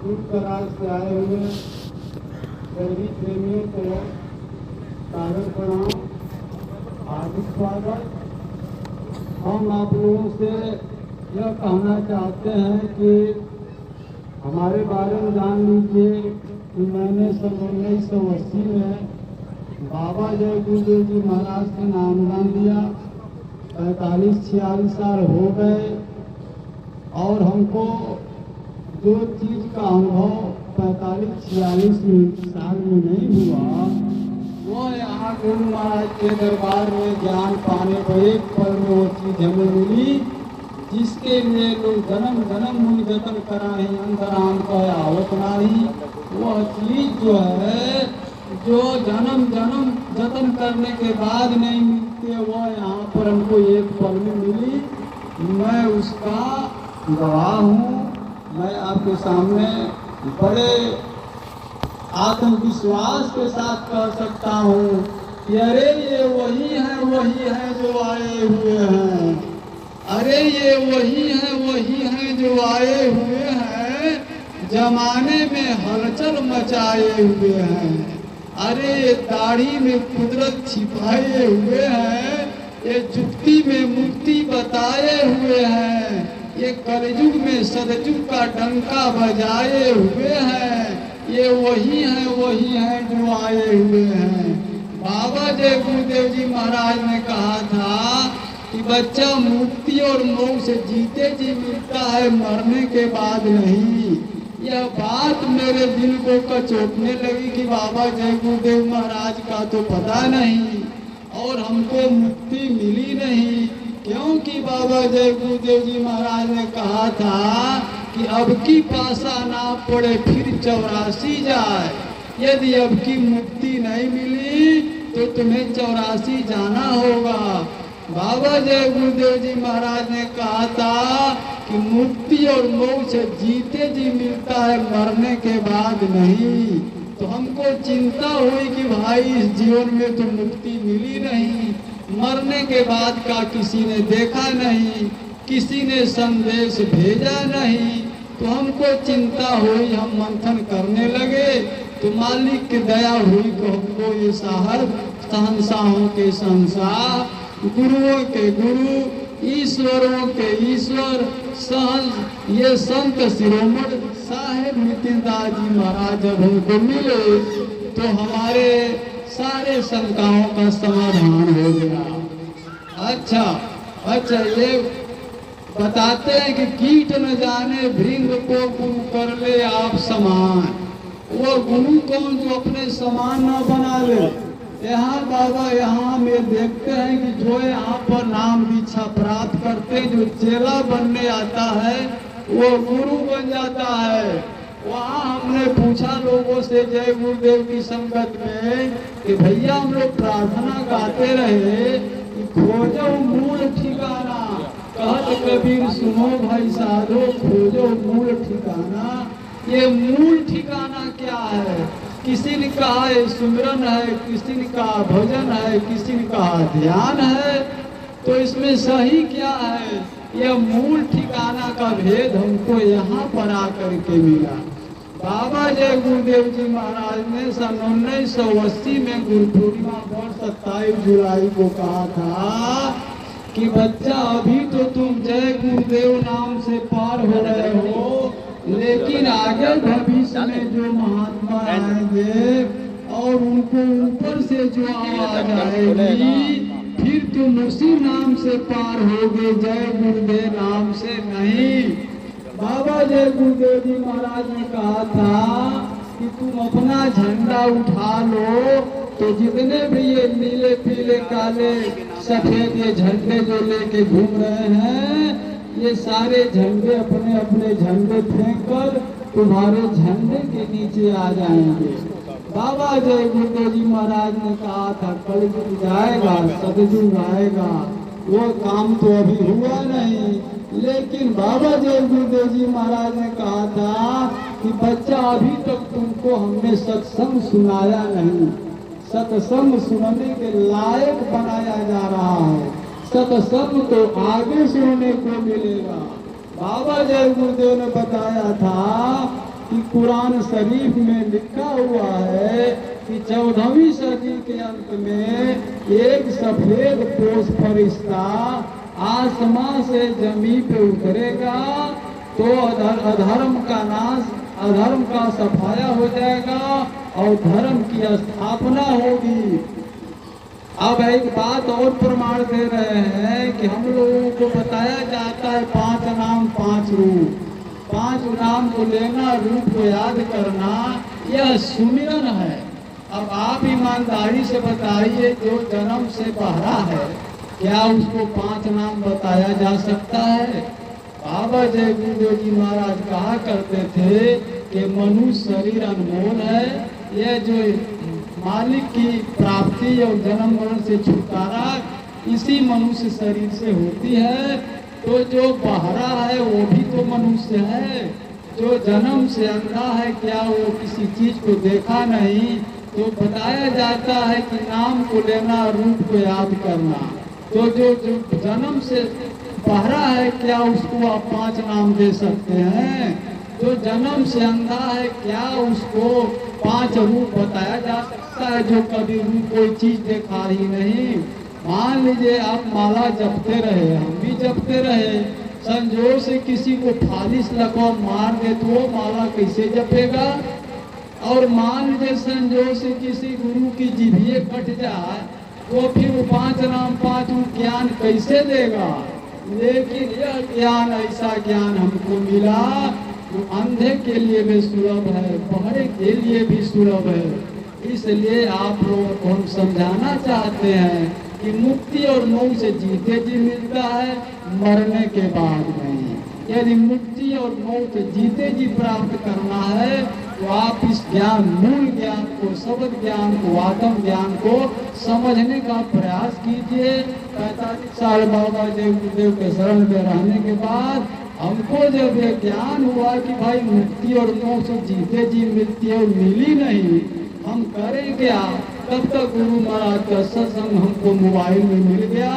दूर दराज से आए हुए सभी प्रेमियों को सादर प्रणाम, हार्दिक स्वागत। हम आप लोगों से यह कहना चाहते हैं कि हमारे बारे में जान लीजिए कि मैंने सन 1980 में बाबा जय गुरुदेव जी महाराज से नामदान दिया। 45-46 साल हो गए और हमको जो चीज़ का अनुभव 45-46 साल में नहीं हुआ, वो यहाँ गुरु महाराज के दरबार में ज्ञान पाने पर एक पल में वो चीज़ हमें मिली, जिसके लिए लोग जन्म जन्म मुनि जतन कराही अंतराम का आवत नाही। वह चीज़ जो है, जो जन्म जन्म जतन करने के बाद नहीं मिलते, वो यहाँ पर हमको एक पल में मिली। मैं उसका गवाह हूँ। मैं आपके सामने बड़े आत्मविश्वास के साथ कह सकता हूँ कि अरे ये वही है जो आए हुए हैं। अरे ये वही है जो आए हुए हैं, जमाने में हलचल मचाए हुए हैं। अरे ये दाढ़ी में कुदरत छिपाए हुए हैं, ये जुक्ति में मुक्ति बताए हुए हैं, ये कलयुग में सदयुग का डंका बजाए हुए हैं। ये वही है जो आए हुए हैं। बाबा जय गुरुदेव जी महाराज ने कहा था कि बच्चा मुक्ति और मोक्ष जीते जी मिलता है, मरने के बाद नहीं। यह बात मेरे दिल को कचोटने लगी कि बाबा जय गुरुदेव महाराज का तो पता नहीं और हमको मुक्ति मिली नहीं, क्योंकि बाबा जय गुरुदेव जी महाराज ने कहा था कि अब की पासा ना पड़े फिर 84 जाए। यदि अब की मुक्ति नहीं मिली तो तुम्हें 84 जाना होगा। बाबा जय गुरुदेव जी महाराज ने कहा था कि मुक्ति और मोक्ष जीते जी मिलता है, मरने के बाद नहीं। तो हमको चिंता हुई कि भाई इस जीवन में तो मुक्ति मिली नहीं, मरने के बाद का किसी ने देखा नहीं, किसी ने संदेश भेजा नहीं। तो हमको चिंता हुई, हम मंथन करने लगे तो मालिक की दया हुई कि हमको ये शहंशाहों के शहंशाह, गुरुओं के गुरु, ईश्वरों के ईश्वर, ये संत शिरोमणि साहेब नितिनदास जी महाराज जब हमको मिले तो हमारे सारे शंकाओं का समाधान हो गया। अच्छा, ये बताते हैं कि कीट न जाने भृंग को गुरु कर ले आप समान। वो गुरु कौन जो अपने समान न बना ले। यहाँ बाबा यहाँ हम ये देखते हैं कि जो यहाँ पर नाम दीक्षा प्राप्त करते, जो चेला बनने आता है वो गुरु बन जाता है। वहाँ हमने पूछा लोगों से जय गुरुदेव की संगत में कि भैया हम लोग प्रार्थना गाते रहे कि खोजो मूल ठिकाना। कहत कबीर सुनो भाई साधो, खोजो मूल ठिकाना। ये मूल ठिकाना क्या है? किसी ने कहा सुमिरन है, किसी ने कहा भजन है, किसी ने कहा ध्यान है। तो इसमें सही क्या है? यह मूल ठिकाना का भेद हमको यहाँ पर आकर के मिला। बाबा जय गुरुदेव जी महाराज ने सन 1980 में गुरु पूर्णिमा वर्ष 27 जुलाई को कहा था कि बच्चा अभी तो तुम जय गुरुदेव नाम से पार हो रहे हो, लेकिन आगे भविष्य में जो महात्मा आएंगे और उनको ऊपर से जो आवाज आएगी, फिर तुम उसी नाम से पार होगे, जय गुरुदेव नाम से नहीं। बाबा जय गुरुदेव जी महाराज ने कहा था कि तुम अपना झंडा उठा लो, तो जितने भी ये नीले पीले काले सफेद ये झंडे जो लेके घूम रहे हैं, ये सारे झंडे अपने अपने झंडे फेंक कर तुम्हारे झंडे के नीचे आ जाएंगे। बाबा जय गुरुदेव जी महाराज ने कहा था कलयुग जाएगा, सतयुग आएगा। वो काम तो अभी हुआ नहीं, लेकिन बाबा जय गुरुदेव जी महाराज ने कहा था कि बच्चा अभी तक तुमको हमने सत्संग सुनाया नहीं, सत्संग सुनने के लायक बनाया जा रहा है, सत्संग तो आगे सुनने को मिलेगा। बाबा जय गुरुदेव ने बताया था कि कुरान शरीफ में लिखा हुआ है कि 14वीं सदी के अंत में एक सफेद पोश फरिश्ता आसमां से जमीन पे उतरेगा तो अधर्म का नाश, अधर्म का सफाया हो जाएगा और धर्म की स्थापना होगी। अब एक बात और प्रमाण दे रहे हैं कि हम लोगों को बताया जाता है 5 नाम 5 रूप, 5 नाम को लेना, रूप को याद करना, यह सुमिरन है। अब आप ईमानदारी से बताइए, जो जन्म से बहरा है क्या उसको 5 नाम बताया जा सकता है? बाबा जय गुरुदेव जी महाराज कहा करते थे कि मनुष्य शरीर अनमोल है, यह जो मालिक की प्राप्ति और जन्म मरण से छुटकारा इसी मनुष्य शरीर से होती है। तो जो बहरा है वो भी तो मनुष्य है। जो जन्म से अंधा है क्या वो किसी चीज को देखा नहीं? तो बताया जाता है कि नाम को लेना, रूप को याद करना। तो जो जन्म से बहरा है क्या उसको आप 5 नाम दे सकते हैं? जो जन्म से अंधा है क्या उसको 5 रूप बताया जा सकता है जो कभी रूप कोई चीज देखा ही नहीं? मान लीजिए आप माला जपते रहे, हम भी जपते रहे, संजोग से किसी को फालिस लगा मार दे तो वो माला कैसे जपेगा? और मान लीजिए संजोग से किसी गुरु की जिभे कट जाए तो फिर वो 5 नाम 5 रूप ज्ञान कैसे देगा? लेकिन यह ज्ञान, ऐसा ज्ञान हमको मिला जो अंधे के लिए भी सुलभ है, बहरे के लिए भी सुलभ है। इसलिए आप लोगों को हम समझाना चाहते हैं कि मुक्ति और मोक्ष जीते जी मिलता है, मरने के बाद नहीं। यदि मुक्ति और मोक्ष जीते जी प्राप्त करना है तो आप इस ज्ञान, मूल ज्ञान को, शब्द ज्ञान को, आत्म ज्ञान को समझने का प्रयास कीजिए। 45 साल बाबा जय गुरुदेव के शरण में रहने के बाद हमको जब ये ज्ञान हुआ कि भाई मुक्ति और मोक्ष जीते जी मिलती है और मिली नहीं, हम करें क्या? तब तक गुरु महाराज का सत्संग हमको मोबाइल में मिल गया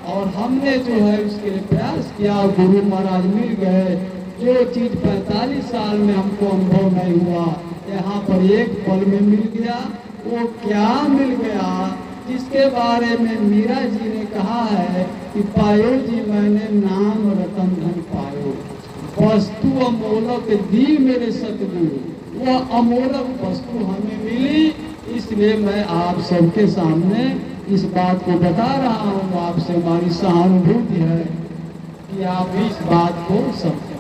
और हमने जो है उसके लिए प्रयास किया, गुरु महाराज मिल गए। जो चीज 45 साल में हमको अनुभव नहीं हुआ, यहाँ पर एक पल में मिल गया। वो क्या मिल गया? जिसके बारे में मीरा जी ने कहा है कि पायो जी मैंने नाम रतन धन पायो, वस्तु अमोलक दी मेरे सतगुरु। वह अमोलक वस्तु हमें मिली, इसलिए मैं आप सबके सामने इस बात को बता रहा हूँ। आपसे हमारी सहानुभूति है कि आप इस बात को समझें।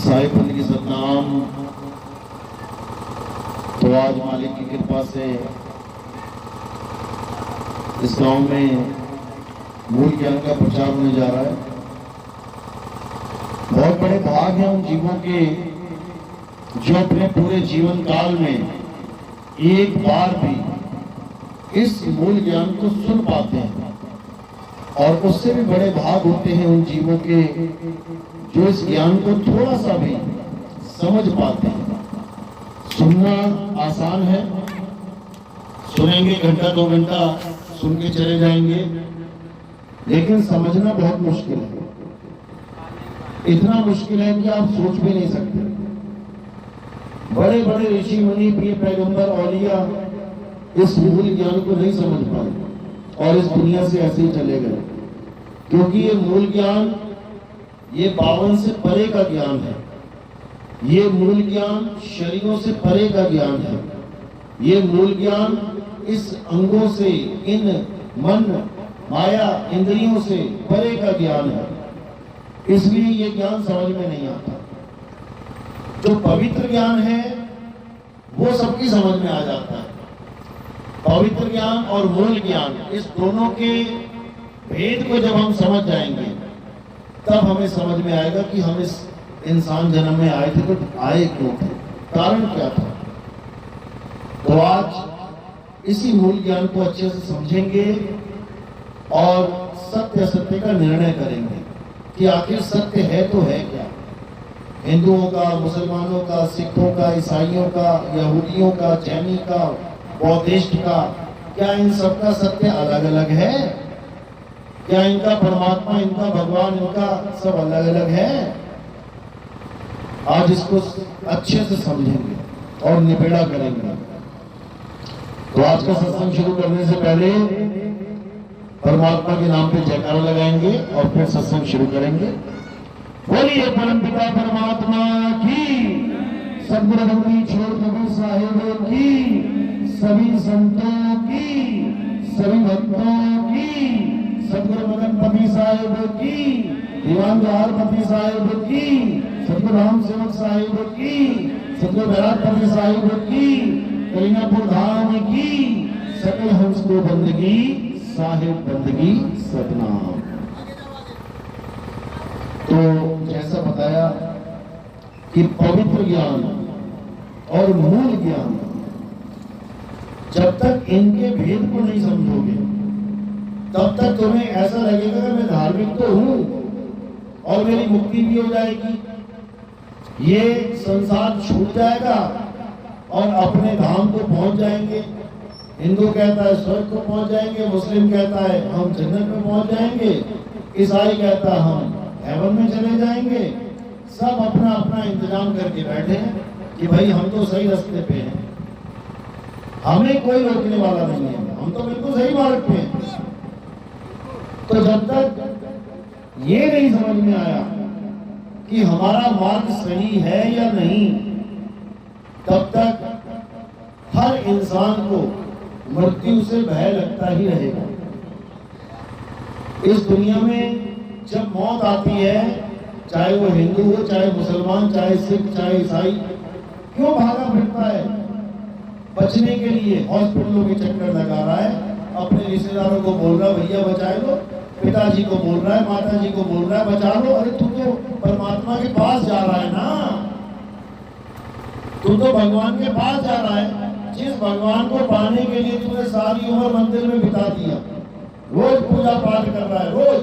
साहिब की सतनाम। तो आज मालिक की कृपा से इस गांव में मूल ज्ञान का प्रचार होने जा रहा है। बहुत बड़े भाग हैं उन जीवों के जो अपने पूरे जीवन काल में एक बार भी इस मूल ज्ञान को सुन पाते हैं, और उससे भी बड़े भाग होते हैं उन जीवों के जो इस ज्ञान को थोड़ा सा भी समझ पाते हैं। सुनना आसान है, सुनेंगे घंटा 2 घंटा सुन के चले जाएंगे, लेकिन समझना बहुत मुश्किल है। इतना मुश्किल है कि आप सोच भी नहीं सकते। बड़े बड़े ऋषि मुनि, पीर, पैगंबर, औलिया इस मूल ज्ञान को नहीं समझ पाए और इस दुनिया से ऐसे ही चले गए, क्योंकि ये मूल ज्ञान, ये 52 से परे का ज्ञान है। ये मूल ज्ञान शरीरों से परे का ज्ञान है। ये मूल ज्ञान इस अंगों से, इन मन, माया, इंद्रियों से परे का ज्ञान है। इसलिए ये ज्ञान समझ में नहीं आता। जो पवित्र ज्ञान है वो सबकी समझ में आ जाता है। पवित्र ज्ञान और मूल ज्ञान, इस दोनों के भेद को जब हम समझ जाएंगे तब हमें समझ में आएगा कि हम इस इंसान जन्म में आए थे तो आए क्यों थे, कारण क्या था। तो आज इसी मूल ज्ञान को अच्छे से समझेंगे और सत्य असत्य का निर्णय करेंगे। कि आखिर सत्य है तो है क्या। हिंदुओं का, मुसलमानों का, सिखों का, ईसाइयों का, यहूदियों का, जैनी का, बौद्धिस्ट का, क्या इन सबका सत्य अलग अलग है? क्या इनका परमात्मा, इनका भगवान, इनका सब अलग अलग है? आज इसको अच्छे से समझेंगे और निबेड़ा करेंगे। तो आज का सत्संग शुरू करने से पहले परमात्मा के नाम पे जयकारा लगाएंगे और फिर सत्संग शुरू करेंगे। बोलिए परमपिता परमात्मा की, सद्गुरु रघुवीर छोड़ कबीर साहिब की, सभी संतों की, सभी भक्तों की, सद्गुरु मगन पति साहिब की, दीवान जवाहर पति साहिब की, सद्गुरु राम सेवक साहिब की, सद्गुरु बैराग पति साहिब की, कलिंगापुर धाम की, सकल हंस को बंदगी साहिब बंदगी सतनाम। तो जैसा बताया कि पवित्र ज्ञान और मूल ज्ञान, जब तक इनके भेद को नहीं समझोगे तब तक तुम्हें ऐसा लगेगा कि मैं धार्मिक तो हूं और मेरी मुक्ति भी हो जाएगी, ये संसार छूट जाएगा और अपने धाम को पहुंच जाएंगे। हिंदू कहता है स्वर्ग को पहुंच जाएंगे, मुस्लिम कहता है हम जन्नत में पहुंच जाएंगे, ईसाई कहता है हम हेवन में चले जाएंगे। सब अपना अपना इंतजाम करके बैठे हैं कि भाई हम तो सही रास्ते पे हैं, हमें कोई रोकने वाला नहीं है, हम तो बिल्कुल सही मार्ग पे हैं। तो जब तक ये नहीं समझ में आया कि हमारा मार्ग सही है या नहीं, तब तक हर इंसान को मृत्यु से भय लगता ही रहेगा। इस दुनिया में जब मौत आती है, चाहे वो हिंदू हो, चाहे मुसलमान, चाहे सिख, चाहे ईसाई, क्यों भागा फिरता है? बचने के लिए हॉस्पिटलों के चक्कर लगा रहा है, अपने रिश्तेदारों को बोल रहा है भैया बचा लो, पिताजी को बोल रहा है, माताजी को बोल रहा है बचा लो। अरे तू तो परमात्मा के पास जा रहा है ना, तू तो भगवान के पास जा रहा है। जिस भगवान को पाने के लिए तूने सारी उम्र मंदिर में बिता दिया, रोज पूजा पाठ कर रहा है, रोज,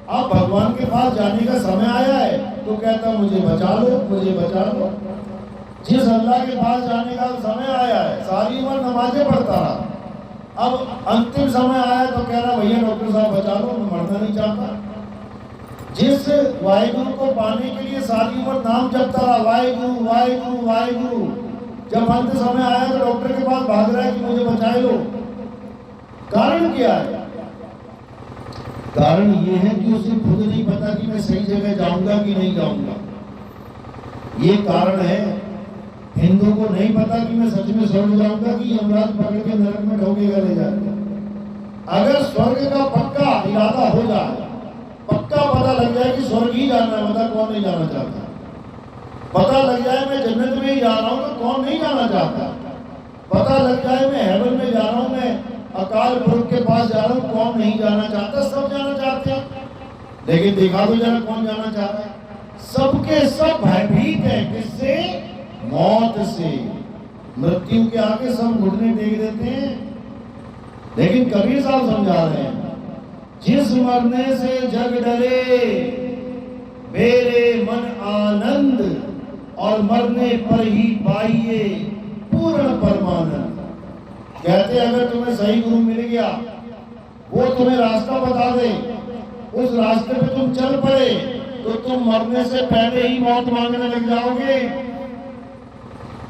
अब भगवान के पास जाने का समय आया है तो कहता मुझे बचा लो, मुझे बचा लो। जिस अल्लाह के पास जाने का समय आया है, सारी उम्र नमाजें पढ़ता रहा, अब अंतिम समय आया तो कह रहा भैया डॉक्टर साहब बचा लो, मैं मरना नहीं चाहता। जिस वाहिगुरु को पाने के लिए सारी उम्र नाम जपता रहा, वाहिगुरु वाहिगुरु वाहिगुरु, जब अंत समय आया तो डॉक्टर के पास भाग रहा है कि मुझे बचा लो। कारण क्या है? कारण ये है कि उसे खुद नहीं पता कि मैं सही जगह जाऊंगा कि नहीं जाऊंगा, ये कारण है। हिंदू को नहीं पता कि मैं सच में स्वर्ग जाऊंगा कि यमराज पकड़ के नरक में ठोकेगा ले जाकर। अगर स्वर्ग का पक्का इरादा हो जाए, पक्का पता लग जाए कि स्वर्ग ही जाना है, बता कौन नहीं जाना चाहता? पता लग जाए मैं जन्नत में ही जा रहा हूं तो कौन नहीं जाना चाहता? पता लग जाए मैं हेवन में जा रहा हूं, मैं अकाल पुरख के पास जा रहा हूं, कौन नहीं जाना चाहता? सब जाना चाहते हैं, लेकिन दिखा दो जरा कौन जाना चाहता है? सबके सब भयभीत है, किससे? मौत से। मृत्यु के आगे सब घुटने टेक देते हैं। लेकिन कबीर साहब समझा रहे हैं, जिस मरने से जग डरे मेरे मन आनंद, और मरने पर ही पाइए पूर्ण परमानंद। कहते अगर तुम्हें सही गुरु मिल गया, वो तुम्हें रास्ता बता दे, उस रास्ते पे तुम चल पड़े, तो तुम मरने से पहले ही मौत मांगने लग जाओगे।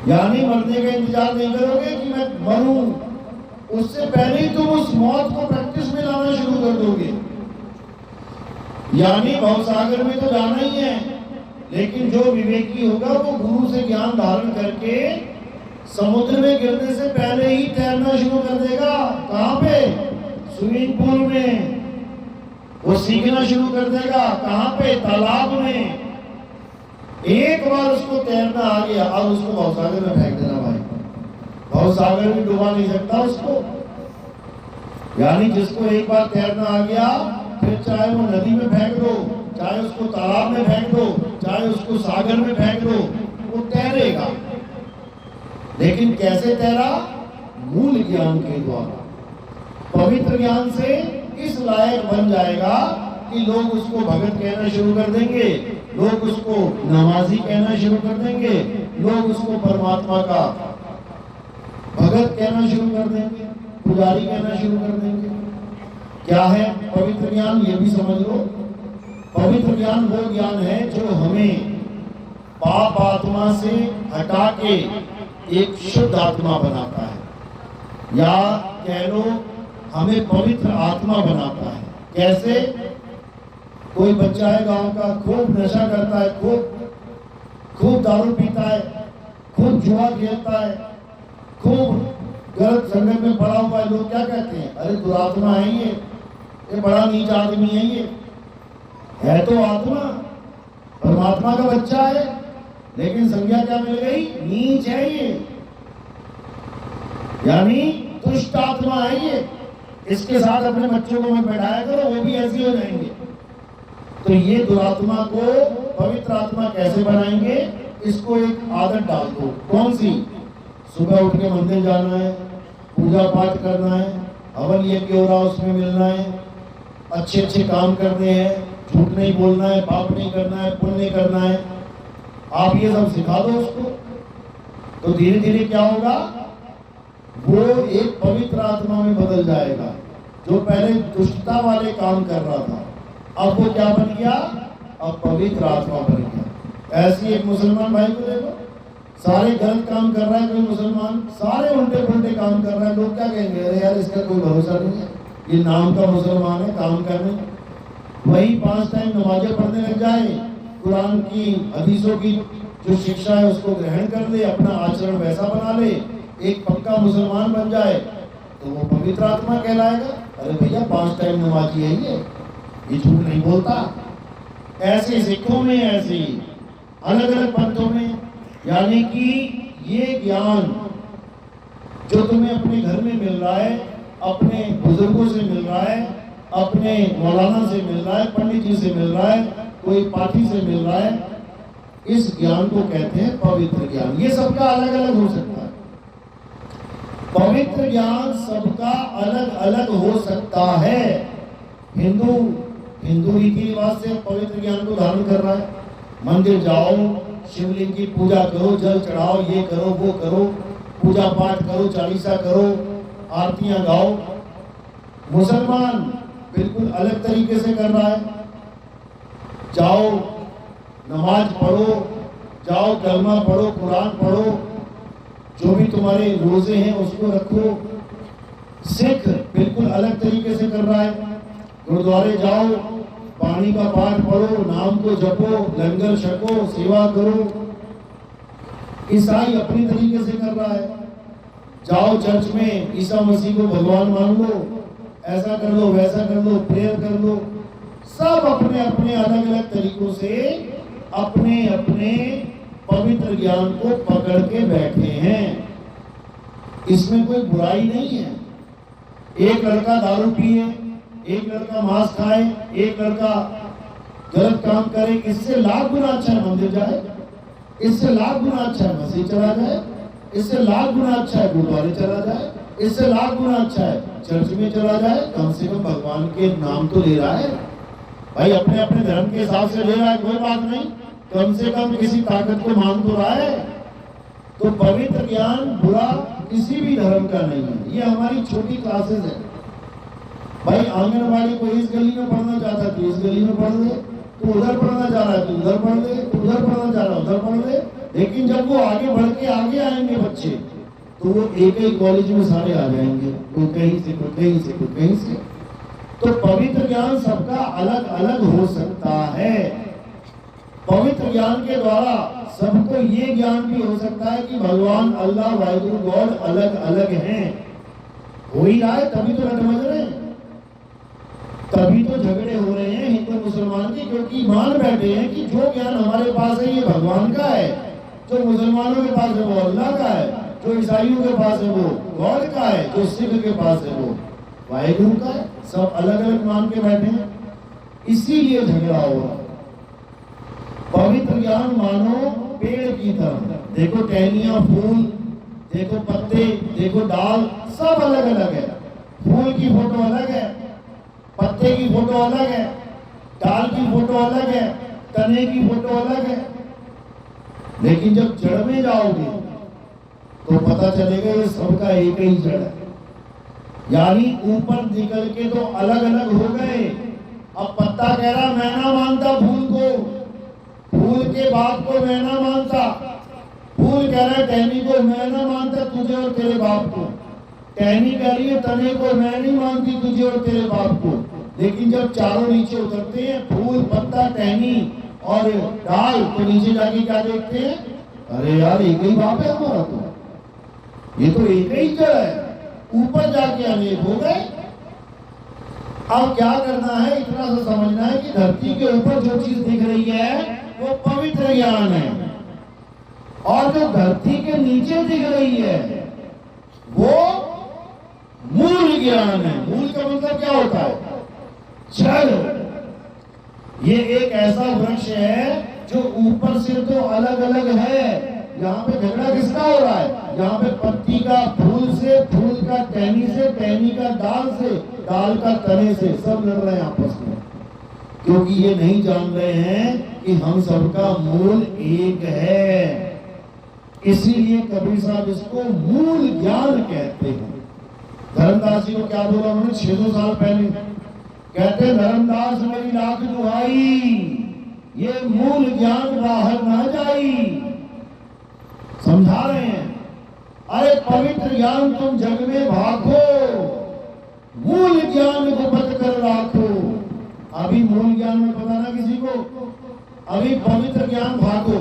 यानी मरने का इंतजार नहीं करोगे कि मैं मरूं, उससे पहले ही तुम उस मौत को प्रैक्टिस में लाना शुरू कर दोगे। यानी भवसागर में तो जाना ही है, लेकिन जो विवेकी होगा वो गुरु से ज्ञान धारण करके समुद्र में गिरने से पहले ही तैरना शुरू कर देगा। कहां पे? स्विमिंग पूल में। वो सीखना शुरू कर देगा। कहां पे? तालाब में। एक बार उसको तैरना आ गया, अब उसको भवसागर में फेंक देना भाई, भवसागर में डुबा नहीं सकता उसको। यानी जिसको एक बार तैरना आ गया, फिर चाहे वो नदी में फेंक दो, चाहे उसको तालाब में फेंक दो, चाहे उसको सागर में फेंक दो, वो तैरेगा। लेकिन कैसे तैरा? मूल ज्ञान के द्वारा। पवित्र ज्ञान से इस लायक बन जाएगा कि कि लोग उसको भगत कहना शुरू कर देंगे, लोग उसको नमाजी कहना शुरू कर देंगे, लोग उसको परमात्मा का भगत कहना शुरू कर देंगे, पुजारी कहना शुरू कर देंगे। क्या है पवित्र ज्ञान, ये भी समझ लो। पवित्र ज्ञान वो ज्ञान है जो हमें पाप आत्मा से हटा के एक शुद्ध आत्मा बनाता है, या कह लो हमें पवित्र आत्मा बनाता है। कैसे? कोई बच्चा है गांव का, खूब नशा करता है, खूब दारू पीता है, खूब जुआ खेलता है, खूब गलत संगत में पड़ा हुआ है। लोग क्या कहते हैं? अरे दुरात्मा है ये बड़ा नीच आदमी है तो आत्मा, परमात्मा का बच्चा है, लेकिन संज्ञा क्या मिल गई? नीच है ये, यानी दुष्ट आत्मा है ये। इसके साथ अपने बच्चों को मत बैठाया करो, वो भी ऐसे हो जाएंगे। तो ये दुरात्मा को पवित्र आत्मा कैसे बनाएंगे? इसको एक आदत डाल दो। कौन सी? सुबह उठ के मंदिर जाना है, पूजा पाठ करना है, हवन यज्ञ हो रहा उसमें मिलना है, अच्छे अच्छे काम करने हैं, झूठ नहीं बोलना है, पाप नहीं करना है, पुण्य नहीं करना है। आप ये सब सिखा दो उसको, तो धीरे धीरे क्या होगा? वो एक पवित्र आत्मा में बदल जाएगा। जो पहले दुष्टता वाले काम कर रहा था, अब वो क्या बन गया? अब पवित्र आत्मा बन गया। ऐसी एक मुसलमान भाई को देखो, सारे गलत काम कर रहा है कोई मुसलमान, सारे उल्टे पुल्टे काम कर रहा है। लोग क्या कहेंगे? अरे यार इसका कोई भरोसा नहीं है, ये नाम का मुसलमान है, काम करने। वही 5 टाइम नमाजें पढ़ने लग जाए, कुरान की हदीसों की जो शिक्षा है उसको ग्रहण कर ले, अपना आचरण वैसा बना ले, एक पक्का मुसलमान बन जाए, तो वो पवित्र आत्मा कहलाएगा। अरे भैया 5 टाइम नमाजी है ये झूठ नहीं बोलता। ऐसे सिखों में, ऐसे अलग अलग पंथों में, यानी कि ये ज्ञान जो तुम्हें अपने घर में मिल रहा है, अपने बुजुर्गों से मिल रहा है, अपने मौलाना से मिल रहा है, पंडित जी से मिल रहा है, कोई पाठी से मिल रहा है, इस ज्ञान को कहते हैं पवित्र ज्ञान। ये सबका अलग अलग हो सकता है। पवित्र ज्ञान सबका अलग अलग हो सकता है। हिंदू रीति रिवाज से पवित्र ज्ञान को धारण कर रहा है। मंदिर जाओ, शिवलिंग की पूजा करो, जल चढ़ाओ, ये करो वो करो, पूजा पाठ करो, चालीसा करो, आरतियां गाओ। मुसलमान बिल्कुल अलग तरीके से कर रहा है। जाओ नमाज पढ़ो, जाओ कलमा पढ़ो, कुरान पढ़ो, जो भी तुम्हारे रोजे हैं उसको रखो। सिख बिल्कुल अलग तरीके से कर रहा है। गुरुद्वारे जाओ, पानी का पाठ पढ़ो, नाम को जपो, लंगर छको, सेवा करो। ईसाई अपनी तरीके से कर रहा है। जाओ चर्च में, ईसा मसीह को भगवान मान लो, ऐसा कर लो, वैसा कर लो, प्रेयर कर लो। सब अपने अपने अलग अलग तरीकों से अपने अपने पवित्र ज्ञान को पकड़ के बैठे हैं। इसमें कोई बुराई नहीं है। एक लड़का दारू पिए, एक लड़का मांस खाए, एक लड़का गलत काम करे, इससे लाख गुना अच्छा है मंदिर जाए, इससे लाख गुना अच्छा है मस्जिद चला जाए, इससे लाख गुना अच्छा है गुरुद्वारे चला जाए, इससे लाख गुना अच्छा है चर्च में चला जाए। कम से कम भगवान के नाम तो ले रहा है भाई, अपने अपने धर्म के हिसाब से ले रहा है, कोई बात नहीं, कम से कम किसी ताकत को मान तो रहा है। तो पवित्र ज्ञान बुरा किसी भी धर्म का नहीं है। ये हमारी छोटी क्लासेस है भाई। आंगनबाड़ी को इस गली में पढ़ना चाहता है तो इस गली में पढ़ ले, तो उधर पढ़ना चाह रहा है तो उधर पढ़ ले, तो उधर पढ़ना चाह रहा है उधर पढ़ ले। लेकिन जब वो आगे बढ़ के आगे आएंगे बच्चे, तो वो एक ही कॉलेज में सारे आ जाएंगे, कोई कहीं से, कोई कहीं से, कोई कहीं से। तो पवित्र ज्ञान सबका अलग अलग हो सकता है। पवित्र ज्ञान के द्वारा सबको ये ज्ञान भी हो सकता है कि भगवान अल्लाह वाहिगुरु गॉड अलग अलग हैं। हो ही रहा है, तभी तो लटमच रहे हैं, तभी तो झगड़े हो रहे हैं हिंदू मुसलमान के, क्योंकि मान बैठे हैं कि जो ज्ञान हमारे पास है ये भगवान का है, जो मुसलमानों के पास है वो अल्लाह का है, जो ईसाइयों के पास है वो गॉड का है, जो सिख के पास है वो वाहिगुरु का है। सब अलग अलग मान के बैठे हैं, इसीलिए झगड़ा हो रहा है। पवित्र ज्ञान मानो पेड़ की तरह, देखो टहनियां, फूल, देखो पत्ते, देखो डाल, सब अलग अलग है। फूल की फोटो अलग है, पत्ते की फोटो अलग है, डाल की फोटो अलग है, तने की फोटो अलग है। लेकिन जब जड़ में जाओगे तो पता चलेगा ये सबका एक ही जड़ है। यानी ऊपर निकल के तो अलग अलग हो गए। अब पत्ता कह रहा मैं ना मानता फूल को, फूल के बाप को मैं ना मानता, फूल कह रहा है टहनी को मैं ना मानता तुझे और तेरे बाप को, टहनी कह रही है तने को मैं नहीं मानती तुझे और तेरे बाप को। लेकिन जब चारों नीचे उतरते हैं, फूल, पत्ता, टहनी और डाल, तो नीचे जाके क्या देखते हैं, अरे यार एक ही बाप है हमारा, तो ये तो एक ही जड़ है। ऊपर जाके अनेक हो गए। अब क्या करना है, इतना सा समझना है कि धरती के ऊपर जो चीज दिख रही है वो पवित्र ज्ञान है, और जो धरती के नीचे दिख रही है वो मूल ज्ञान है। मूल का मतलब क्या होता है, जड़। ये एक ऐसा वृक्ष है जो ऊपर से तो अलग अलग है। यहाँ पे झगड़ा किसका हो रहा है, यहाँ पे पत्ती का फूल से, फूल का टहनी से, टहनी का डाल से, डाल का तने से, सब लड़ रहे हैं आपस में, क्योंकि ये नहीं जान रहे हैं कि हम सबका मूल एक है। इसीलिए कबीर साहब इसको मूल ज्ञान कहते हैं। धर्मदास जी को क्या बोला उन्होंने 600 साल पहले, कहते धर्मदास मेरी लाख दुहाई, ये मूल ज्ञान बाहर ना जाई। समझा रहे हैं, अरे पवित्र ज्ञान तुम जग में भागो, मूल ज्ञान को बच कर राखो। अभी मूल ज्ञान में पता ना किसी को, अभी पवित्र ज्ञान भागो।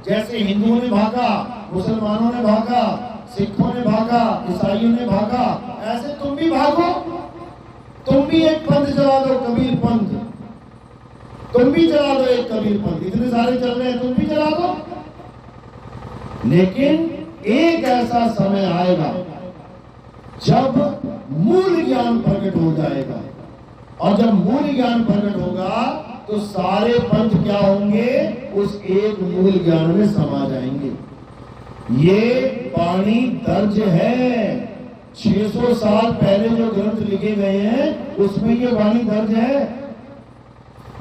जैसे हिंदुओं ने भागा, मुसलमानों ने भागा, सिखों ने भागा, ईसाइयों ने भागा, ऐसे तुम भी भागो। तुम भी एक पंथ चला दो, कबीर पंथ, तुम भी चला दो एक कबीर पंथ। इतने सारे चल रहे हैं, तुम भी चला दो। लेकिन एक ऐसा समय आएगा जब मूल ज्ञान प्रकट हो जाएगा, और जब मूल ज्ञान प्रकट होगा तो सारे पंथ क्या होंगे, उस एक मूल ज्ञान में समा जाएंगे। ये वाणी दर्ज है, 600 साल पहले जो ग्रंथ लिखे गए हैं उसमें ये वाणी दर्ज है।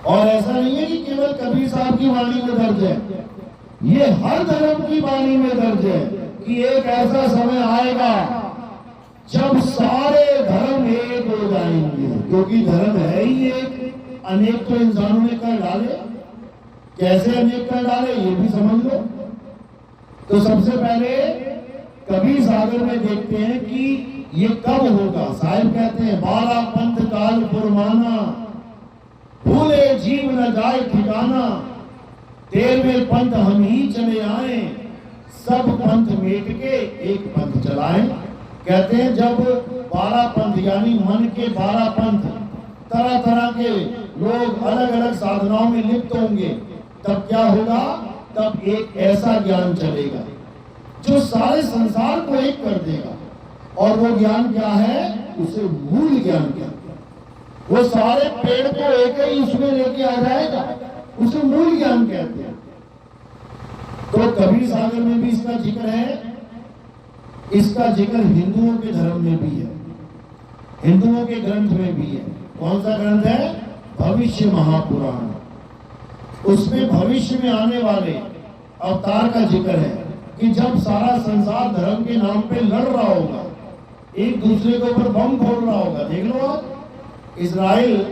और ऐसा नहीं है कि केवल कबीर साहब की वाणी में दर्ज है, ये हर धर्म की वाणी में दर्ज है कि एक ऐसा समय आएगा जब सारे धर्म एक हो जाएंगे। क्योंकि धर्म है ही एक, अनेक तो इंसानों ने कर डाले, कैसे अनेक कर डाले ये भी समझ लो। तो सबसे पहले कबीर सागर में देखते हैं कि ये कब होगा। साहिब कहते हैं 12 पंथ काल फुरमाना, भूले जीव न जाए ठिकाना, 13वें पंथ हम ही चले आए, सब पंथ मेट के एक पंथ चलाएं। कहते हैं जब 12 पंथ यानी मन के 12 पंथ, तरह तरह के लोग अलग अलग साधनाओं में लिप्त होंगे, तब क्या होगा, तब एक ऐसा ज्ञान चलेगा जो सारे संसार को एक कर देगा। और वो ज्ञान क्या है, उसे मूल ज्ञान कहते हैं। वो सारे पेड़ को एक ही उसमें लेके आ जाएगा, उसे मूल ज्ञान कहते हैं। तो कबीर सागर में भी इसका जिक्र है, इसका जिक्र हिंदुओं के धर्म में भी है, हिंदुओं के ग्रंथ में भी है। कौन सा ग्रंथ है, भविष्य महापुराण। उसमें भविष्य में आने वाले अवतार का जिक्र है कि जब सारा संसार धर्म के नाम पे लड़ रहा होगा, एक दूसरे के ऊपर बम फोड़ रहा होगा। देख लो आप, इजराइल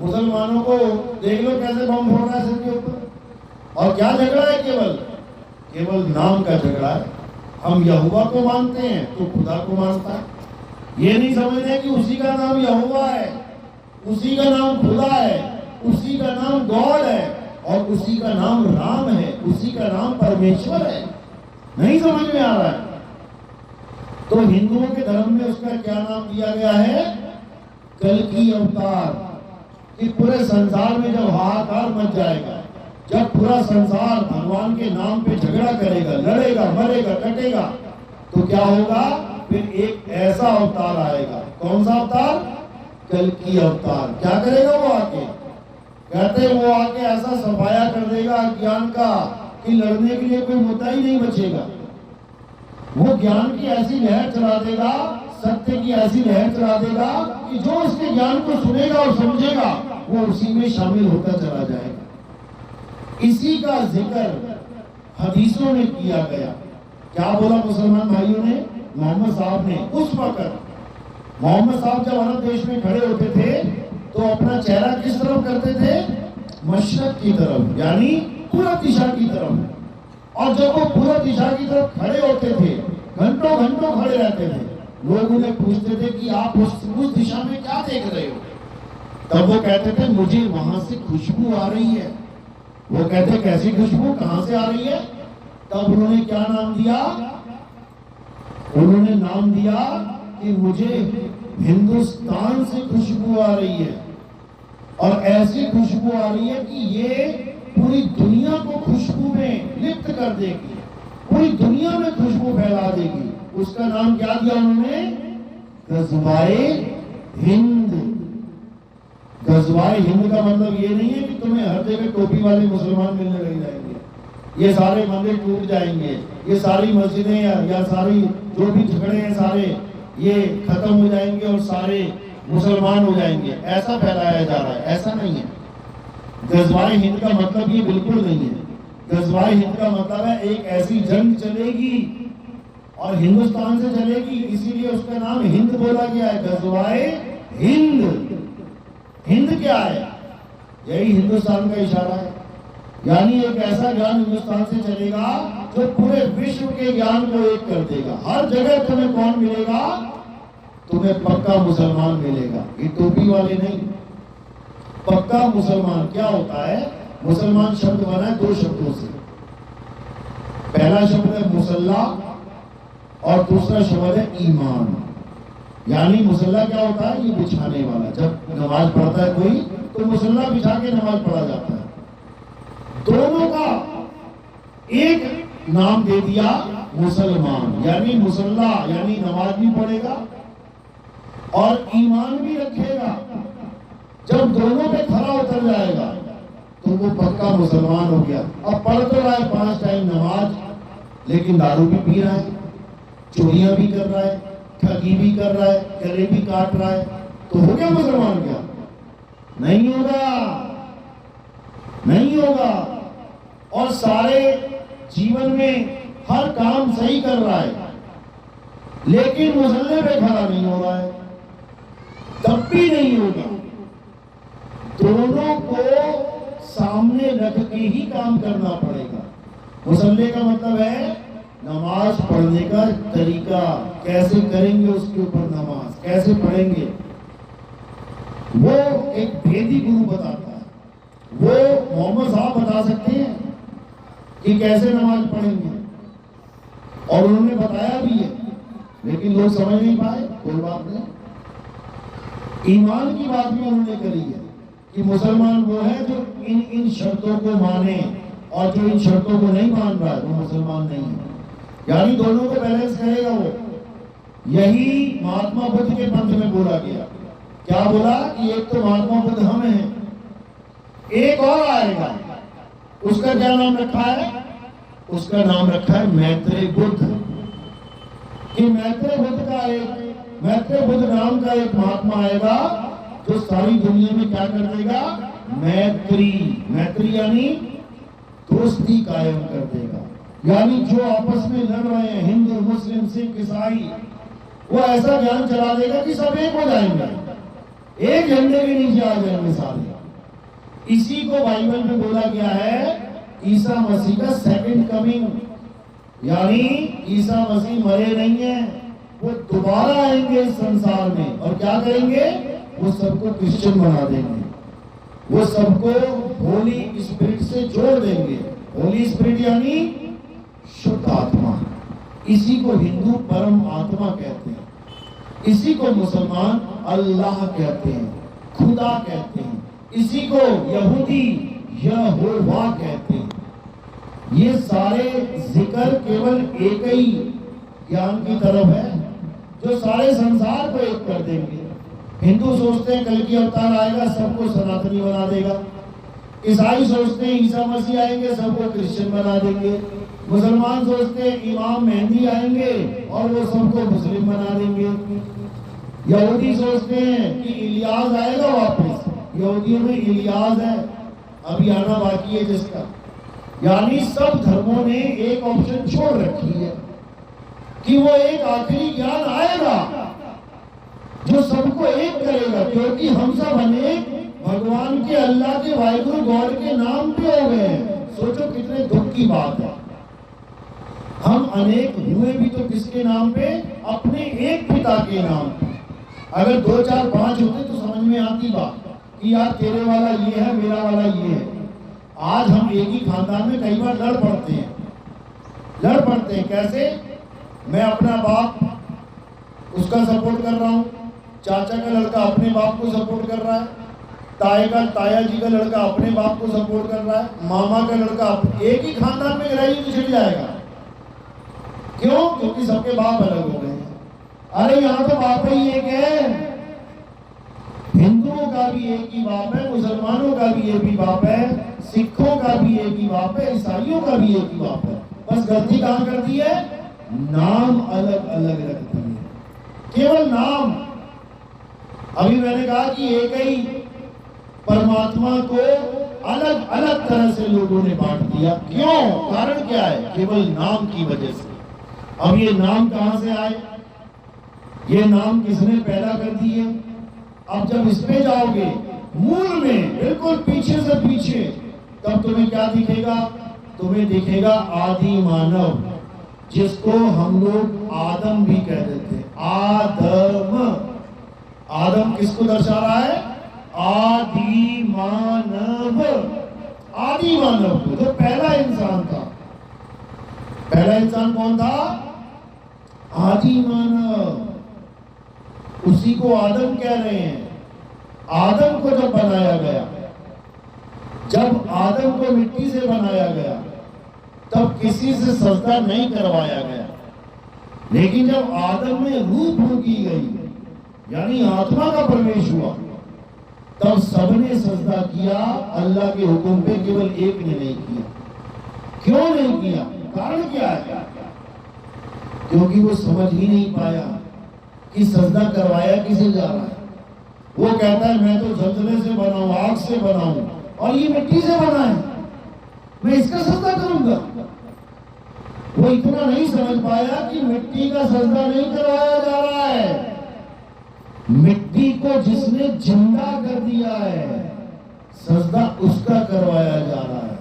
मुसलमानों को देख लो कैसे बम फोड़ रहा है सिर के ऊपर। और क्या झगड़ा है, केवल नाम का झगड़ा है। हम यहोवा को मानते हैं तो खुदा को मानता है, ये नहीं समझते कि उसी का नाम यहोवा है, उसी का नाम खुदा है, उसी का नाम गॉड है, और उसी का नाम राम है, उसी का नाम परमेश्वर है। नहीं समझ में आ रहा है। तो हिंदुओं के धर्म में उसका क्या नाम दिया गया है, कल्कि अवतार। कि पूरे संसार में जब हाहाकार मच जाएगा, जब पूरा संसार भगवान के नाम पे झगड़ा करेगा, लड़ेगा, मरेगा, कटेगा, तो क्या होगा, फिर एक ऐसा अवतार आएगा। कौन सा अवतार, कल्कि अवतार। क्या करेगा वो आके, कहते हैं वो आके ऐसा सफाया कर देगा ज्ञान का कि लड़ने के लिए कोई मुद्दा ही नहीं बचेगा। वो ज्ञान की ऐसी लहर चला देगा, सत्य की ऐसी लहर चला देगा कि जो उसके ज्ञान को सुनेगा और समझेगा वो उसी में शामिल होता चला जाएगा। इसी का जिक्र हदीसों में किया गया। क्या बोला मुसलमान भाइयों ने, मोहम्मद साहब ने? उस वक्त मोहम्मद साहब जब अरब देश में खड़े होते थे तो अपना चेहरा किस तरफ करते थे? मशरक की तरफ, यानी पूर्व दिशा की तरफ। और जब वो पूर्व दिशा की तरफ खड़े होते थे, घंटों घंटों खड़े रहते थे, लोग उन्हें पूछते थे कि आप उस दिशा में क्या देख रहे हो? तब वो कहते थे मुझे वहां से खुशबू आ रही है। वो कहते कैसी खुशबू, कहां से आ रही है? तब उन्होंने क्या नाम दिया? उन्होंने नाम दिया कि मुझे हिंदुस्तान से खुशबू आ रही है, और ऐसी खुशबू आ रही है कि ये पूरी दुनिया को खुशबू में लिप्त कर देगी, पूरी दुनिया में खुशबू फैला देगी। उसका नाम क्या दिया उन्होंने? गज़वाए हिंद। गज़वाए हिंद का मतलब ये नहीं है कि तुम्हें हर जगह टोपी वाले मुसलमान मिलने लग जाएंगे, ये सारे मंदिर टूट जाएंगे, ये सारी मस्जिदें या सारी जो भी झगड़े हैं सारे ये खत्म हो जाएंगे और सारे मुसलमान हो जाएंगे, ऐसा फैलाया जा रहा है। ऐसा नहीं है। गज़वाए हिंद का मतलब ये बिल्कुल नहीं है। गज़वाए हिंद का मतलब है एक ऐसी जंग चलेगी और हिंदुस्तान से चलेगी, इसीलिए उसका नाम हिंद बोला गया है, गज़वाए हिंद। हिंद क्या है? यही हिंदुस्तान का इशारा है। यानी एक ऐसा ज्ञान हिंदुस्तान से चलेगा जो पूरे विश्व के ज्ञान को एक कर देगा। हर जगह तुम्हें कौन मिलेगा? तुम्हें पक्का मुसलमान मिलेगा, ये टोपी वाले नहीं। पक्का मुसलमान क्या होता है? मुसलमान शब्द बना है दो शब्दों से। पहला शब्द है मुसल्ला और दूसरा शब्द है ईमान। यानी मुसल्ला क्या होता है? ये बिछाने वाला। जब नमाज पढ़ता है कोई तो मुसल्ला बिछा के नमाज पढ़ा जाता है। दोनों का एक नाम दे दिया मुसलमान, यानी मुसल्ला यानी नमाज भी पढ़ेगा और ईमान भी रखेगा। जब दोनों पे खरा उतर जाएगा तो वो पक्का मुसलमान हो गया। अब पढ़ तो रहा है 5 टाइम नमाज, लेकिन दारू भी पी रहा है, चोरियां भी कर रहा है, ठगी भी कर रहा है, गले भी काट रहा है, तो हो गया मुसलमान? क्या नहीं होगा, नहीं होगा। और सारे जीवन में हर काम सही कर रहा है, लेकिन मुसल्ले पे खड़ा नहीं हो रहा है, तब भी नहीं होगा। दोनों को सामने रख के ही काम करना पड़ेगा। मुसल्ले का मतलब है नमाज पढ़ने का तरीका, कैसे करेंगे उसके ऊपर नमाज, कैसे पढ़ेंगे, वो एक भेदी गुरु बताता है। वो मोहम्मद साहब बता सकते हैं कि कैसे नमाज पढ़ेंगे, और उन्होंने बताया भी है, लेकिन लोग समझ नहीं पाए। कोई बात नहीं। ईमान की बात भी उन्होंने करी है कि मुसलमान वो है जो इन शर्तों को माने, और जो इन शर्तों को नहीं मान रहा है वो मुसलमान नहीं है। यानी दोनों को बैलेंस करेगा वो। यही महात्मा बुद्ध के पंथ में बोला गया। क्या बोला? कि एक तो महात्मा बुद्ध हम हैं, एक और आएगा, उसका क्या नाम रखा है? उसका नाम रखा है मैत्रेय बुद्ध। कि मैत्रेय बुद्ध नाम का एक महात्मा आएगा जो सारी दुनिया में क्या कर देगा? मैत्री यानी दोस्ती कायम कर देगा। यानी जो आपस में लड़ रहे हैं, हिंदू मुस्लिम सिख ईसाई, वो ऐसा ज्ञान चला देगा कि सब एक हो जाएंगे, एक झंडे के नीचे आ जाएंगे सारे। इसी को बाइबल में बोला गया है ईसा मसीह का सेकंड कमिंग। यानी ईसा मसीह मरे नहीं है, वो दोबारा आएंगे इस संसार में, और क्या करेंगे? वो सबको क्रिश्चियन बना देंगे, वो सबको होली स्पिरिट से जोड़ देंगे। होली स्पिरिट यानी शुद्ध आत्मा। इसी को हिंदू परम आत्मा कहते हैं, इसी को मुसलमान अल्लाह कहते हैं, खुदा कहते हैं, इसी को यहूदी यहोवा कहते हैं। ये सारे जिक्र केवल एक ही ज्ञान की तरफ है जो सारे संसार को एक कर देंगे। हिंदू सोचते हैं कल की अवतार आएगा सबको सनातनी बना देगा, ईसाई सोचते हैं ईसा मसीह आएंगे सबको क्रिश्चियन बना देंगे, मुसलमान सोचते हैं इमाम मेहंदी आएंगे और वो सबको मुस्लिम बना देंगे, यहूदी सोचते हैं कि इलियास आएगा वापस यहूदियों में इलियास है, अभी आना बाकी है जिसका। यानी सब धर्मों ने एक ऑप्शन छोड़ रखी है कि वो एक आखिरी ज्ञान आएगा जो सबको एक करेगा, क्योंकि हम सब अनेक भगवान के, अल्लाह के, वाहिगुरु गॉड के नाम पे हो गए हैं। सोचो कितने दुख की बात है। हम अनेक हुए भी तो किसके नाम पे? अपने एक पिता के नाम पे। अगर 2 4 5 होते तो समझ में आती बात कि यार तेरे वाला ये है, मेरा वाला ये है। आज हम एक ही खानदान में कई बार लड़ पड़ते हैं। कैसे? मैं अपना बाप उसका सपोर्ट कर रहा हूँ, चाचा का लड़का अपने बाप को सपोर्ट कर रहा है, ताया जी का लड़का अपने बाप को सपोर्ट कर रहा है, मामा का लड़का एक ही खानदान में लड़ाई तो छिड़ जाएगा। क्यों? क्योंकि सबके बाप अलग हो गए हैं। अरे यहाँ तो बाप ही एक है। हिंदुओं का भी एक ही बाप है, मुसलमानों का भी एक ही बाप है, सिखों का भी एक ही बाप है, ईसाइयों का भी एक ही बाप है। बस गलती कहां कर दी है? नाम अलग अलग रख दिए, केवल नाम। अभी मैंने कहा कि एक ही परमात्मा को अलग अलग तरह से लोगों ने बांट दिया। क्यों? कारण क्या है? केवल नाम की वजह से। अब ये नाम कहां से आए? ये नाम किसने पैदा कर दिए? अब जब इस पे जाओगे मूल में, बिल्कुल पीछे से पीछे, तब तुम्हें क्या दिखेगा? तुम्हें दिखेगा आदि मानव, जिसको हम लोग आदम भी कह देते हैं। आदम किसको दर्शा रहा है? आदि मानव। आदि मानव को, जो पहला इंसान था। पहला इंसान कौन था? आदि मानव। उसी को आदम कह रहे हैं। आदम को जब बनाया गया, जब आदम को मिट्टी से बनाया गया, तब किसी से सजदा नहीं करवाया गया। लेकिन जब आदम में रूह फूंकी गई, यानी आत्मा का प्रवेश हुआ, तब सबने सजदा किया अल्लाह के हुक्म पे, केवल एक ने नहीं किया। क्यों नहीं किया? कारण क्या है? क्योंकि वो समझ ही नहीं पाया कि सजदा करवाया किसे जा रहा है। वो कहता है मैं तो जलजले से बना हूं, आग से बना हूं, और ये मिट्टी से बना है, मैं इसका सजदा करूंगा। वो इतना नहीं समझ पाया कि मिट्टी का सजदा नहीं करवाया जा रहा है, मिट्टी को जिसने जिंदा कर दिया है, सजदा उसका करवाया जा रहा है।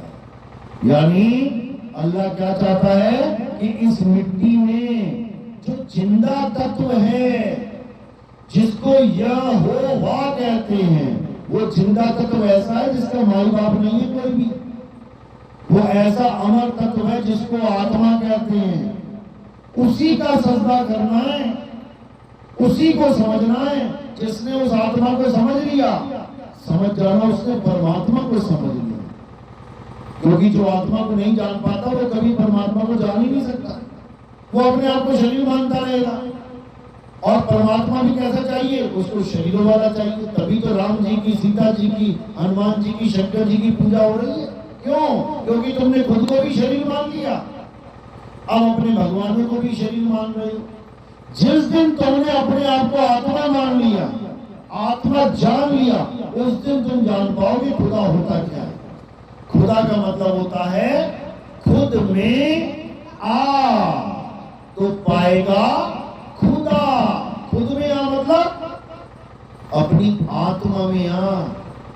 यानी अल्लाह क्या चाहता है कि इस मिट्टी में जो जिंदा तत्व है, जिसको यहोवा कहते हैं, वो जिंदा तत्व ऐसा है जिसका माई बाप नहीं है कोई भी। वो ऐसा अमर तत्व है जिसको आत्मा कहते हैं। उसी का सजदा करना है, उसी को समझना है। जिसने उस आत्मा को समझ लिया, समझ जाना उसने परमात्मा को समझ लिया। क्योंकि जो आत्मा को नहीं जान पाता वो कभी परमात्मा को जान ही नहीं सकता। वो अपने आप को शरीर मानता रहेगा। और परमात्मा भी कैसा चाहिए? उसको शरीरों वाला चाहिए। तभी तो राम जी की, सीता जी की, हनुमान जी की, शंकर जी की पूजा हो रही है। क्यों? क्योंकि तुमने खुद को भी शरीर मान लिया, अब अपने भगवानों को भी शरीर मान रहे हो। जिस दिन तुमने अपने आप को आत्मा मान लिया, आत्मा जान लिया, उस दिन तुम जान पाओगे खुदा होता क्या है। खुदा का मतलब होता है खुद में आ तो पाएगा खुदा। खुद में आ मतलब अपनी आत्मा में आ।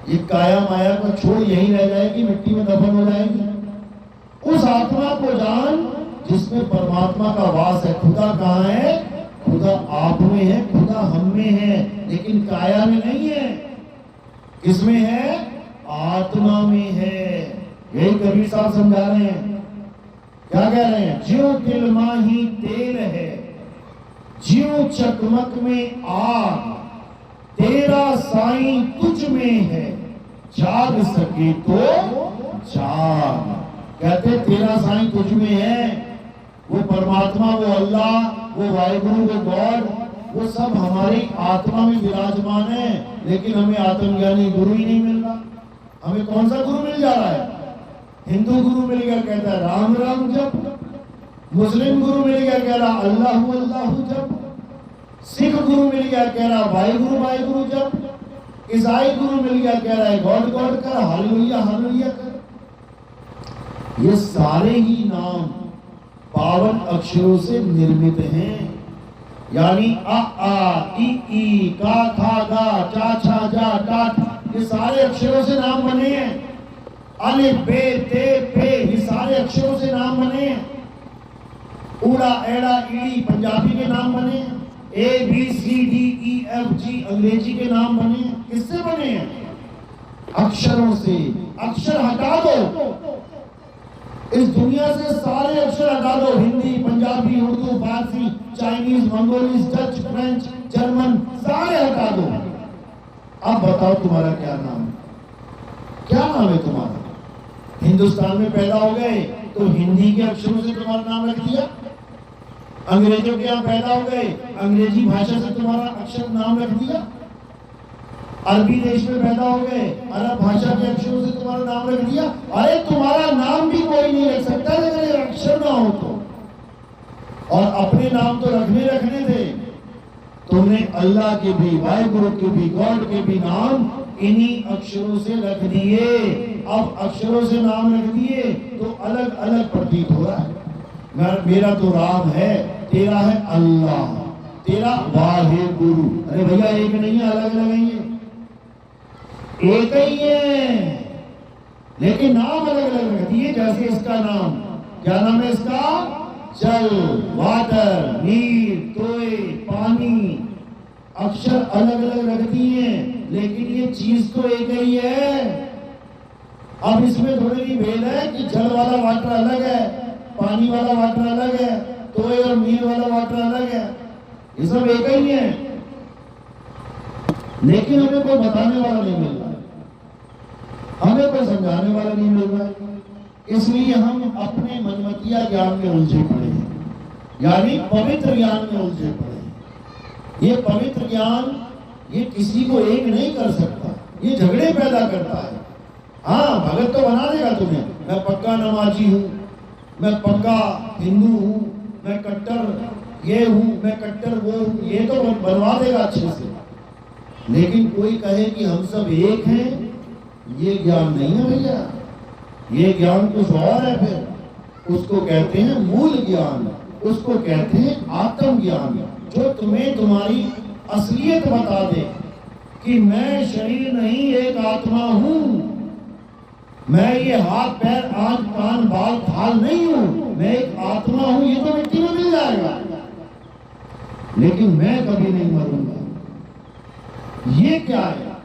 ये काया माया को छोड़ यही रह जाएगी, मिट्टी में दफन हो जाएगी। उस आत्मा को जान जिसमें परमात्मा का वास है। खुदा कहाँ है? खुदा आप में है, खुदा हम में है, लेकिन काया में नहीं है। किसमें है? आत्मा में है। यही कबीर साहब समझा रहे हैं। क्या कह रहे हैं? ज्यों दिल माही तेल है, ज्यों चकमक में आग, तेरा साईं तुझ में है, जाग सके तो जाग। कहते तेरा साईं तुझ में है। वो परमात्मा, वो अल्लाह, वो वाहिगुरु, वो गॉड, वो सब हमारी आत्मा में विराजमान है। लेकिन हमें आत्मज्ञानी गुरु ही नहीं मिल रहा। हमें कौन सा गुरु मिल जा रहा है? हिंदू गुरु मिल गया, कहता है राम राम जप। मुस्लिम गुरु मिल गया, कह रहा अल्लाहु अल्लाहु जप। सिख गुरु मिल गया, कह रहा वाहिगुरु वाहिगुरु जप। ईसाई गुरु मिल गया, कह रहा है गॉड गॉड कर, हालेलुया हालेलुया कर। ये सारे ही नाम पावन अक्षरों से निर्मित हैं, यानी अ आ इ ई का खा गा चा छा जा टा, ये सारे अक्षरों से नाम बने हैं। अलिफ बे ते पे, ये सारे अक्षरों से नाम बने हैं। उड़ा एड़ा ईड़ी पंजाबी के नाम बने हैं। A B C D E F G अंग्रेजी के नाम बने हैं। किससे बने हैं? अक्षरों से। अक्षर हटा दो, इस दुनिया से सारे अक्षर हटा दो, Hindi Punjabi Urdu Farsi Chinese मंगोलीज Dutch French German सारे हटा दो। अब बताओ तुम्हारा क्या नाम है? क्या नाम है तुम्हारा? हिंदुस्तान में पैदा हो गए तो हिंदी के अक्षरों से तुम्हारा नाम रख दिया। अंग्रेजों के यहाँ पैदा हो गए, अंग्रेजी भाषा से तुम्हारा अक्षर नाम रख दिया। अरबी देश में पैदा हो गए, अरब भाषा के अक्षरों से तुम्हारा नाम रख दिया। अरे तुम्हारा नाम भी कोई नहीं रख सकता अगर अक्षर ना हो तो। और अपने नाम तो रखने थे, तुमने अल्लाह के भी, वाहिगुरु के भी, गॉड के भी नाम इन्हीं अक्षरों से रख दिए। अब अक्षरों से नाम रख दिए तो अलग अलग प्रतीत हो रहा है। मेरा तो राम है, तेरा है अल्लाह, तेरा वाहिगुरु। अरे भैया एक नहीं है, अलग अलग है, एक ही है लेकिन नाम अलग अलग रख दिए। जैसे इसका नाम, क्या नाम है इसका? जल, वाटर, नीर, तोय, पानी। अक्षर अलग अलग रख दिए लेकिन ये चीज तो एक ही है। अब इसमें थोड़ी भी भेद है कि जल वाला वाटर अलग है, पानी वाला वाटर अलग है, तोय और नीर वाला वाटर अलग है। ये सब एक ही है लेकिन हमें कोई बताने वाला नहीं मिल रहा है, हमें कोई समझाने वाला नहीं मिल रहा है। इसलिए हम अपने मनमतिया ज्ञान में उलझे पड़े हैं, यानी पवित्र ज्ञान में उलझे पड़े हैं। ये पवित्र ज्ञान ये किसी को एक नहीं कर सकता, ये झगड़े पैदा करता है। हाँ, भगत तो बना देगा तुम्हें, मैं पक्का नमाजी हूँ, मैं पक्का हिंदू हूँ, मैं कट्टर ये हूँ, मैं कट्टर वो हूँ, ये तो बनवा देगा अच्छे से। लेकिन कोई कहे कि हम सब एक हैं, ये ज्ञान नहीं है भैया, ये ज्ञान कुछ और है। फिर उसको कहते हैं मूल ज्ञान, उसको कहते हैं आत्म ज्ञान, जो तुम्हें तुम्हारी असलियत बता दे कि मैं शरीर नहीं, एक आत्मा हूं। मैं ये हाथ पैर आंख कान बाल खाल नहीं हूं, मैं एक आत्मा हूं। ये तो मिट्टी में मिल जाएगा लेकिन मैं कभी नहीं मरूंगा। ये क्या है?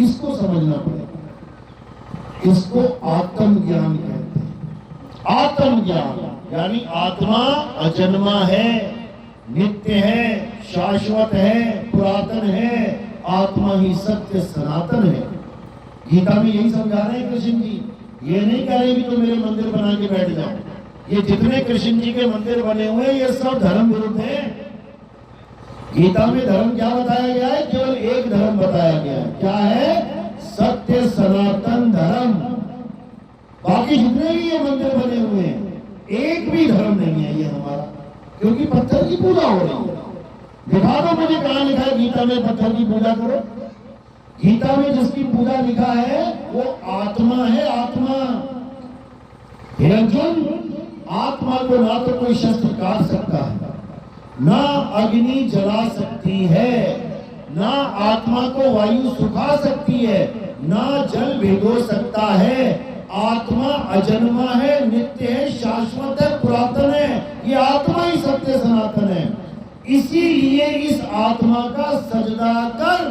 इसको समझना पड़ेगा। इसको आत्म ज्ञान कहते हैं। आत्म ज्ञान यानी आत्मा अजन्मा है, नित्य है, शाश्वत है, पुरातन है। आत्मा ही सत्य सनातन है। गीता में यही समझा रहे हैं कृष्ण जी। ये नहीं कह रहे कि तुम मेरे मंदिर बना के बैठ जाओ। ये जितने कृष्ण जी के मंदिर बने हुए हैं ये सब धर्म विरुद्ध है। गीता में धर्म क्या बताया गया है? केवल एक धर्म बताया गया है। क्या है? सत्य सनातन धर्म। बाकी जितने भी ये मंदिर बने हुए हैं एक भी धर्म नहीं है ये हमारा, क्योंकि पत्थर की पूजा हो रही है। दिखा दो मुझे कहां लिखा है गीता में पत्थर की पूजा करो। गीता में जिसकी पूजा लिखा है वो आत्मा है, आत्मा। हे अर्जुन, आत्मा को ना तो कोई शस्त्र काट सकता है, ना अग्नि जला सकती है, ना आत्मा को वायु सुखा सकती है, ना जल भिगो सकता है। आत्मा अजन्मा है, नित्य है, शाश्वत है, पुरातन है। ये आत्मा ही सत्य सनातन है। इसीलिए इस आत्मा का सजदा कर।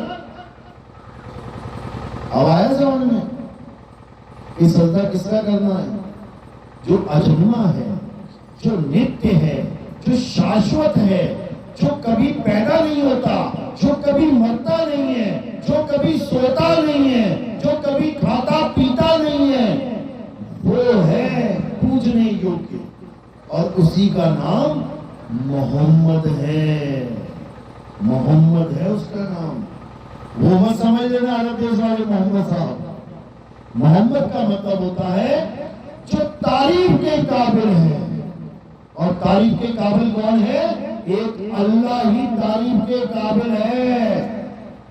अब आया समझ में? ये सजदा किसका करना है? जो अजन्मा है, जो नित्य है, जो शाश्वत है, जो कभी पैदा नहीं होता, जो कभी मरता नहीं है, जो कभी सोता नहीं है, जो कभी खाता पीता नहीं है, वो है पूजने योग्य। और उसी का नाम मोहम्मद है। मोहम्मद है उसका नाम। वो मत समझ लेना अरब देश वाले मोहम्मद साहब। मोहम्मद का मतलब होता है जो तारीफ के काबिल है। और तारीफ के काबिल कौन है? एक अल्लाह ही तारीफ के काबिल है।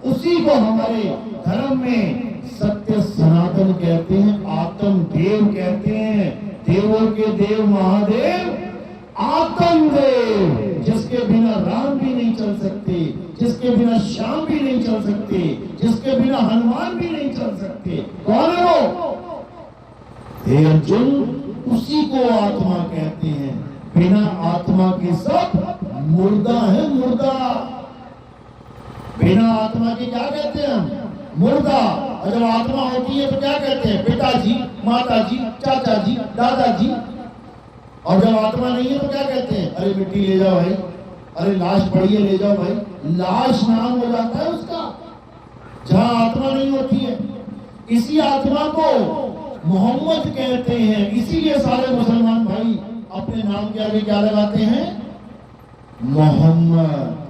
उसी को हमारे धर्म में सत्य सनातन कहते हैं, आत्म देव कहते हैं। देवों के देव महादेव आत्म देव, जिसके बिना राम भी नहीं चल सकते, जिसके बिना श्याम भी नहीं चल सकते, जिसके बिना हनुमान भी नहीं चल सकते। कौन है वो? हे अर्जुन, उसी को आत्मा कहते हैं। बिना आत्मा के सब मुर्दा है, मुर्दा। बिना आत्मा के क्या कहते हैं हम? मुर्दा। और जब आत्मा होती है तो क्या कहते हैं? पिताजी, माताजी, चाचा जी, दादाजी। और जब आत्मा नहीं है तो क्या कहते हैं? अरे मिट्टी ले जाओ भाई, अरे लाश पड़ी है ले जाओ भाई। लाश नाम हो जाता है उसका, जहां आत्मा नहीं होती है। इसी आत्मा को मोहम्मद कहते हैं। इसीलिए सारे मुसलमान भाई अपने नाम के आगे क्या लगाते हैं? मोहम्मद।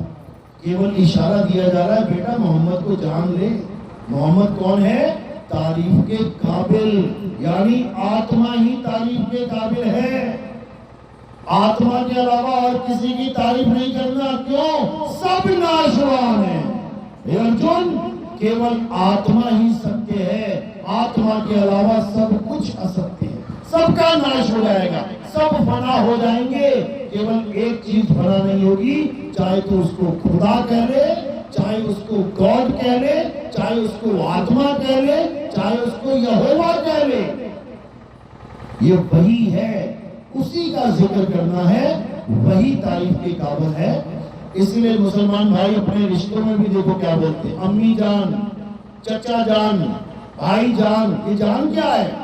केवल इशारा दिया जा रहा है, बेटा मोहम्मद को जान ले। मोहम्मद कौन है? तारीफ के काबिल, यानी आत्मा ही तारीफ के काबिल है। आत्मा के अलावा और किसी की तारीफ नहीं करना। क्यों? सब नाशवान है। हे अर्जुन, केवल आत्मा ही सत्य है। आत्मा के अलावा सब कुछ असत्य है। सबका नाश हो जाएगा, सब फना हो जाएंगे। केवल एक चीज फना नहीं होगी, चाहे तो उसको खुदा कह ले, चाहे उसको गॉड कह ले, चाहे उसको आत्मा कह ले, चाहे उसको यहोवा कह ले। ये वही है, उसी का जिक्र करना है, वही तारीफ के काबिल है। इसलिए मुसलमान भाई अपने रिश्तों में भी देखो क्या बोलते हैं, अम्मी जान, चचा जान, भाई जान। ये जान क्या है?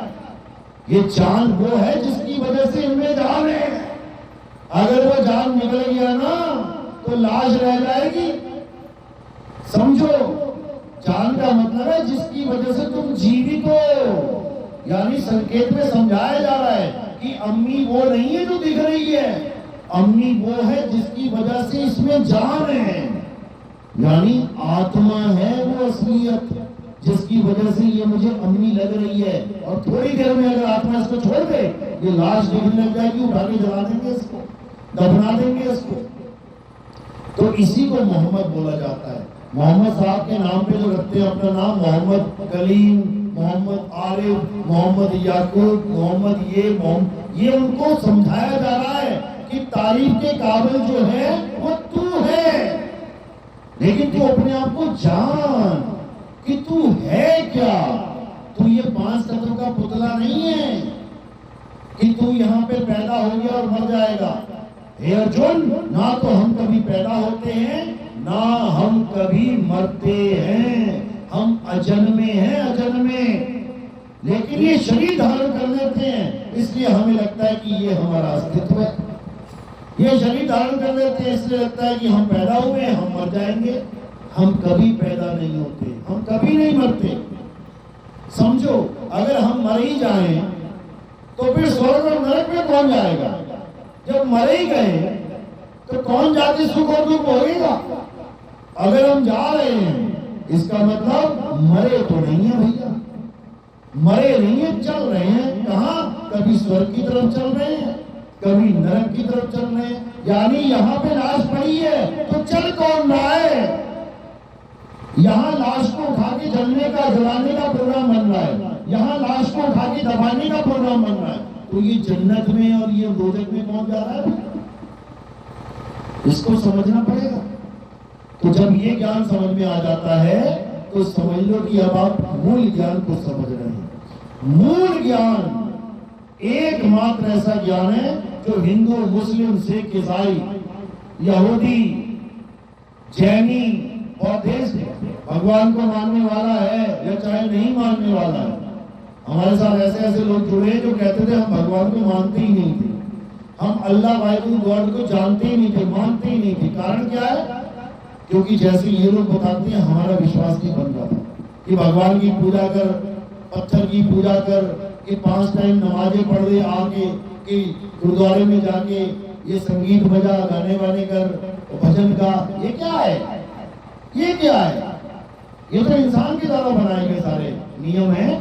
ये जान वो है जिसकी वजह से इनमें जान है। अगर वो जान निकल गया ना तो लाश रह जाएगी। समझो, जान का मतलब है जिसकी वजह से तुम जीवित हो। यानी संकेत में समझाया जा रहा है कि अम्मी वो नहीं है जो दिख रही है, अम्मी वो है जिसकी वजह से इसमें जान है। यानी आत्मा है वो असलियत, जिसकी वजह से ये मुझे अम्मी लग रही है। और थोड़ी देर में अगर आत्मा इसको छोड़ दे, ये लाश दिखने लग जाएगी, उठा के जला देंगे इसको, दफना देंगे इसको। तो इसी को मोहम्मद बोला जाता है। मोहम्मद साहब के नाम पे जो रखते हैं अपना नाम, मोहम्मद कलीम, मोहम्मद आरिफ, मोहम्मद याकूब, मोहम्मद ये उनको समझाया जा रहा है कि तारीफ के काबिल जो है वो तू है। लेकिन तू अपने आप को जान कि तू है क्या। तू ये 5 तत्वों का पुतला नहीं है कि तू यहाँ पे पैदा हो गया और मर जाएगा। हे अर्जुन, ना तो हम कभी पैदा होते हैं, ना हम कभी मरते हैं। हम अजन्मे हैं, अजन्मे। लेकिन ये शरीर धारण कर लेते हैं, इसलिए हमें लगता है कि ये हमारा अस्तित्व है। ये शरीर धारण कर लेते हैं, इसलिए लगता है कि हम पैदा हुए, हम मर जाएंगे। हम कभी पैदा नहीं होते, हम कभी नहीं मरते। समझो, अगर हम मर ही जाएं तो फिर स्वर्ग और नरक में कौन जाएगा? जब मर ही गए तो कौन जाके सुख और दुख भोगेगा? अगर हम जा रहे हैं, इसका मतलब मरे तो नहीं है भैया, मरे नहीं है, चल रहे हैं। कहाँ? कभी स्वर्ग की तरफ चल रहे हैं, कभी नरक की तरफ चल रहे हैं। यानी यहाँ पे लाश पड़ी है तो चल कौन रहा है? यहाँ लाश को उठा के जलने का, जलाने का प्रोग्राम बन रहा है। यहाँ लाश को उठा के दबाने का प्रोग्राम बन रहा है। तो ये जन्नत में और ये दोजख में कौन जा रहा है? इसको समझना पड़ेगा। तो जब ये ज्ञान समझ में आ जाता है तो समझ लो कि अब आप मूल ज्ञान को समझ रहे हैं। मूल ज्ञान एकमात्र ऐसा ज्ञान है जो हिंदू, मुस्लिम, सिख, ईसाई, यहूदी, जैनी, बौद्धिस्ट भगवान को मानने वाला है या चाहे नहीं मानने वाला है। हमारे साथ ऐसे ऐसे लोग जुड़े जो कहते थे हम भगवान को मानते ही नहीं थे, हम अल्लाह वाहिद गॉड को जानते ही नहीं थे, मानते ही नहीं थे। कारण क्या है? क्योंकि जैसे ये लोग बताते हैं हमारा विश्वास नहीं बन रहा था कि भगवान की पूजा कर, पत्थर की पूजा कर, कि 5 टाइम नमाजें पढ़ दे आके, कि गुरुद्वारे में जाके ये संगीत बजा, गाने वाने कर, भजन का। ये क्या है? ये क्या है? ये तो इंसान के द्वारा बनाए गए सारे नियम हैं।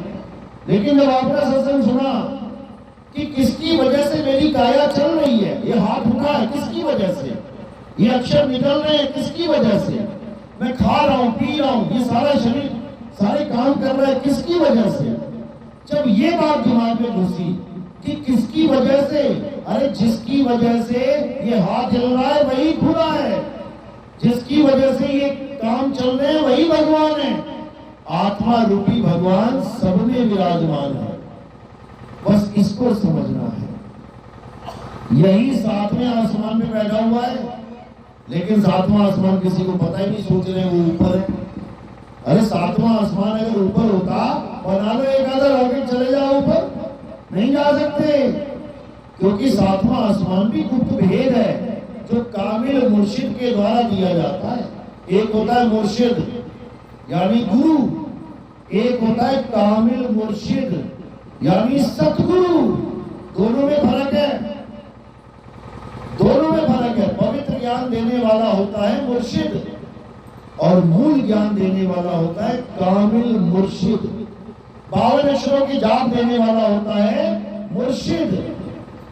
लेकिन जब आपने सत्संग सुना कि किसकी वजह से मेरी काया चल रही है, ये हाथ उठा है किसकी वजह से, ये अक्षर निकल रहे हैं किसकी वजह से, मैं खा रहा हूं, पी रहा हूं, ये सारा शरीर सारे काम कर रहा है, किसकी वजह से? जब ये बात दिमाग में घुसी कि किसकी वजह से, अरे जिसकी वजह से ये हाथ हिल रहा है वही खुदा है, जिसकी वजह से ये काम चल रहे हैं वही भगवान है। आत्मा रूपी भगवान सब में विराजमान है, बस इसको समझना है। यही सातवें आसमान में बैठा हुआ है, लेकिन सातवां आसमान किसी को पता ही नहीं, सोच रहे हैं वो ऊपर है। अरे सातवां आसमान अगर ऊपर होता, बना लो एक आधा रॉकेट, चले जाओ ऊपर, नहीं जा सकते, क्योंकि सातवां आसमान भी गुप्त भेद है जो कामिल मुर्शिद के द्वारा दिया जाता है। एक होता है मुर्शिद यानी गुरु, एक होता है कामिल मुर्शिद यानी सतगुरु। दोनों में फर्क है, दोनों में फर्क है। पवित्र ज्ञान देने वाला होता है मुर्शिद और मूल ज्ञान देने वाला होता है कामिल मुर्शिद। 52 अक्षरों की जाप देने वाला होता है मुर्शिद,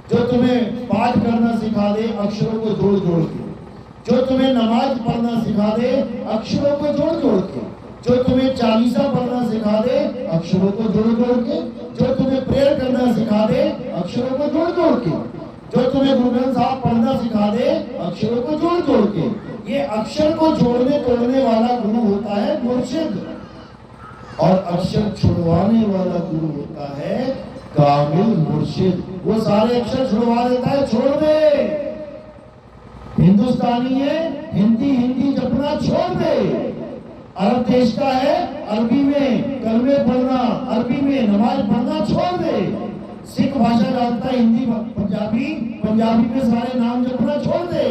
जो तुम्हें पाठ करना सिखा दे अक्षरों को जोड़ जोड़ के, जो तुम्हें नमाज पढ़ना सिखा दे अक्षरों को जोड़ जोड़ के, जो तुम्हें चालीसा पढ़ना सिखा दे अक्षरों को जोड़ जोड़ के, जो तुम्हें प्रेयर करना सिखा दे अक्षरों को जोड़ जोड़ के, जो तुम्हें गुरु ग्रंथ साहब पढ़ना सिखा दे अक्षरों को जोड़ जोड़ के। ये अक्षर को जोड़ने तोड़ने वाला गुरु होता है मुर्शिद, और अक्षर छुड़वाने वाला गुरु होता है कामिल मुर्शिद। वो सारे अक्षर छुड़वा देता है, छोड़ दे। हिंदुस्तानी है, हिंदी हिंदी जपना छोड़ दे। अरब देश का है, अरबी में कलमे पढ़ना, अरबी में नमाज पढ़ना छोड़ दे। सिख भाषा जानता है, हिंदी पंजाबी, पंजाबी में सारे नाम जपना छोड़ दे।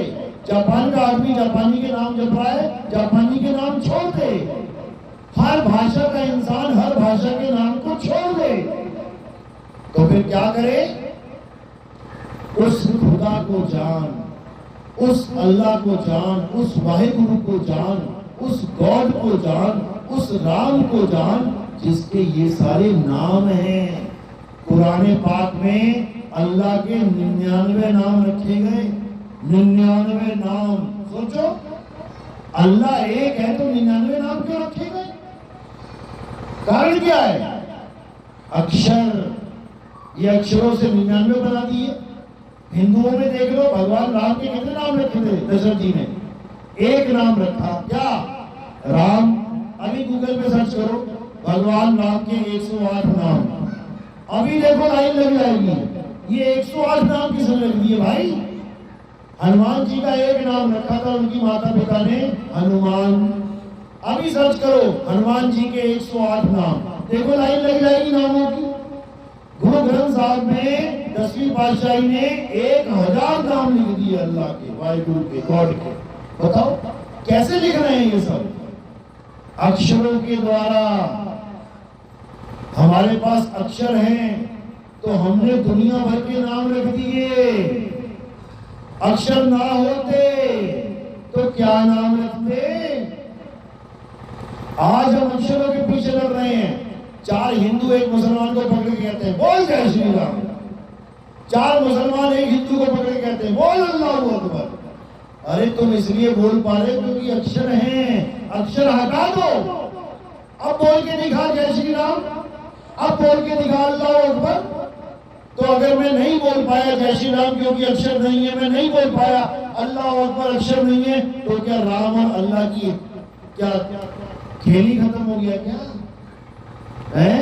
जापान का आदमी जापानी के नाम जप रहा है, जापानी के नाम छोड़ दे। हर भाषा का इंसान हर भाषा के नाम को छोड़ दे। तो फिर क्या करे? उस खुदा को जान, उस अल्लाह को जान, उस वाहिगुरु को जान, उस गॉड को जान, उस राम को जान, जिसके ये सारे नाम हैं। कुरान पाक में अल्लाह के 99 नाम रखे गए, 99 नाम। सोचो, अल्लाह एक है तो 99 नाम क्यों रखे गए? कारण क्या है? अक्षर, ये अक्षरों से 99 बना दिए। हिंदुओं में देख लो, भगवान राम के कितने नाम रखे थे दशरथ जी ने? एक नाम रखा, क्या? राम। अभी गूगल पे सर्च करो भगवान राम के 108 नाम, अभी देखो लाइन लग जाएगी। ये 108 नाम किसने रख दिए भाई? हनुमान जी का एक नाम रखा था उनकी माता पिता ने, हनुमान। अभी सर्च करो हनुमान जी के 108 नाम, देखो लाइन लग जाएगी नामों की। गुरु ग्रंथ साहब में 10वीं पातशाही ने 1000 नाम लिख दिए अल्लाह के, वाहिगुरु के, गॉड के। बताओ कैसे लिख रहे हैं ये सब? अक्षरों के द्वारा। हमारे पास अक्षर हैं तो हमने दुनिया भर के नाम रख दिए। अक्षर ना होते तो क्या नाम रखते? आज हम अक्षरों के पीछे लड़ रहे हैं। 4 हिंदू एक मुसलमान को पकड़ के कहते हैं बोल जय श्री राम, 4 मुसलमान एक हिंदू को पकड़ के कहते हैं बोल अल्लाहू अकबर। अरे तुम इसलिए बोल पा रहे क्योंकि अक्षर हैं, अक्षर हटा दो। अब बोल के दिखा जय श्री राम, अब बोल के दिखा अल्लाहू अकबर। तो अगर मैं नहीं बोल पाया जय श्री राम क्योंकि अक्षर नहीं है, मैं नहीं बोल पाया अल्लाहू अकबर अक्षर नहीं है, तो क्या राम और अल्लाह की क्या खेल ही खत्म हो गया क्या? है?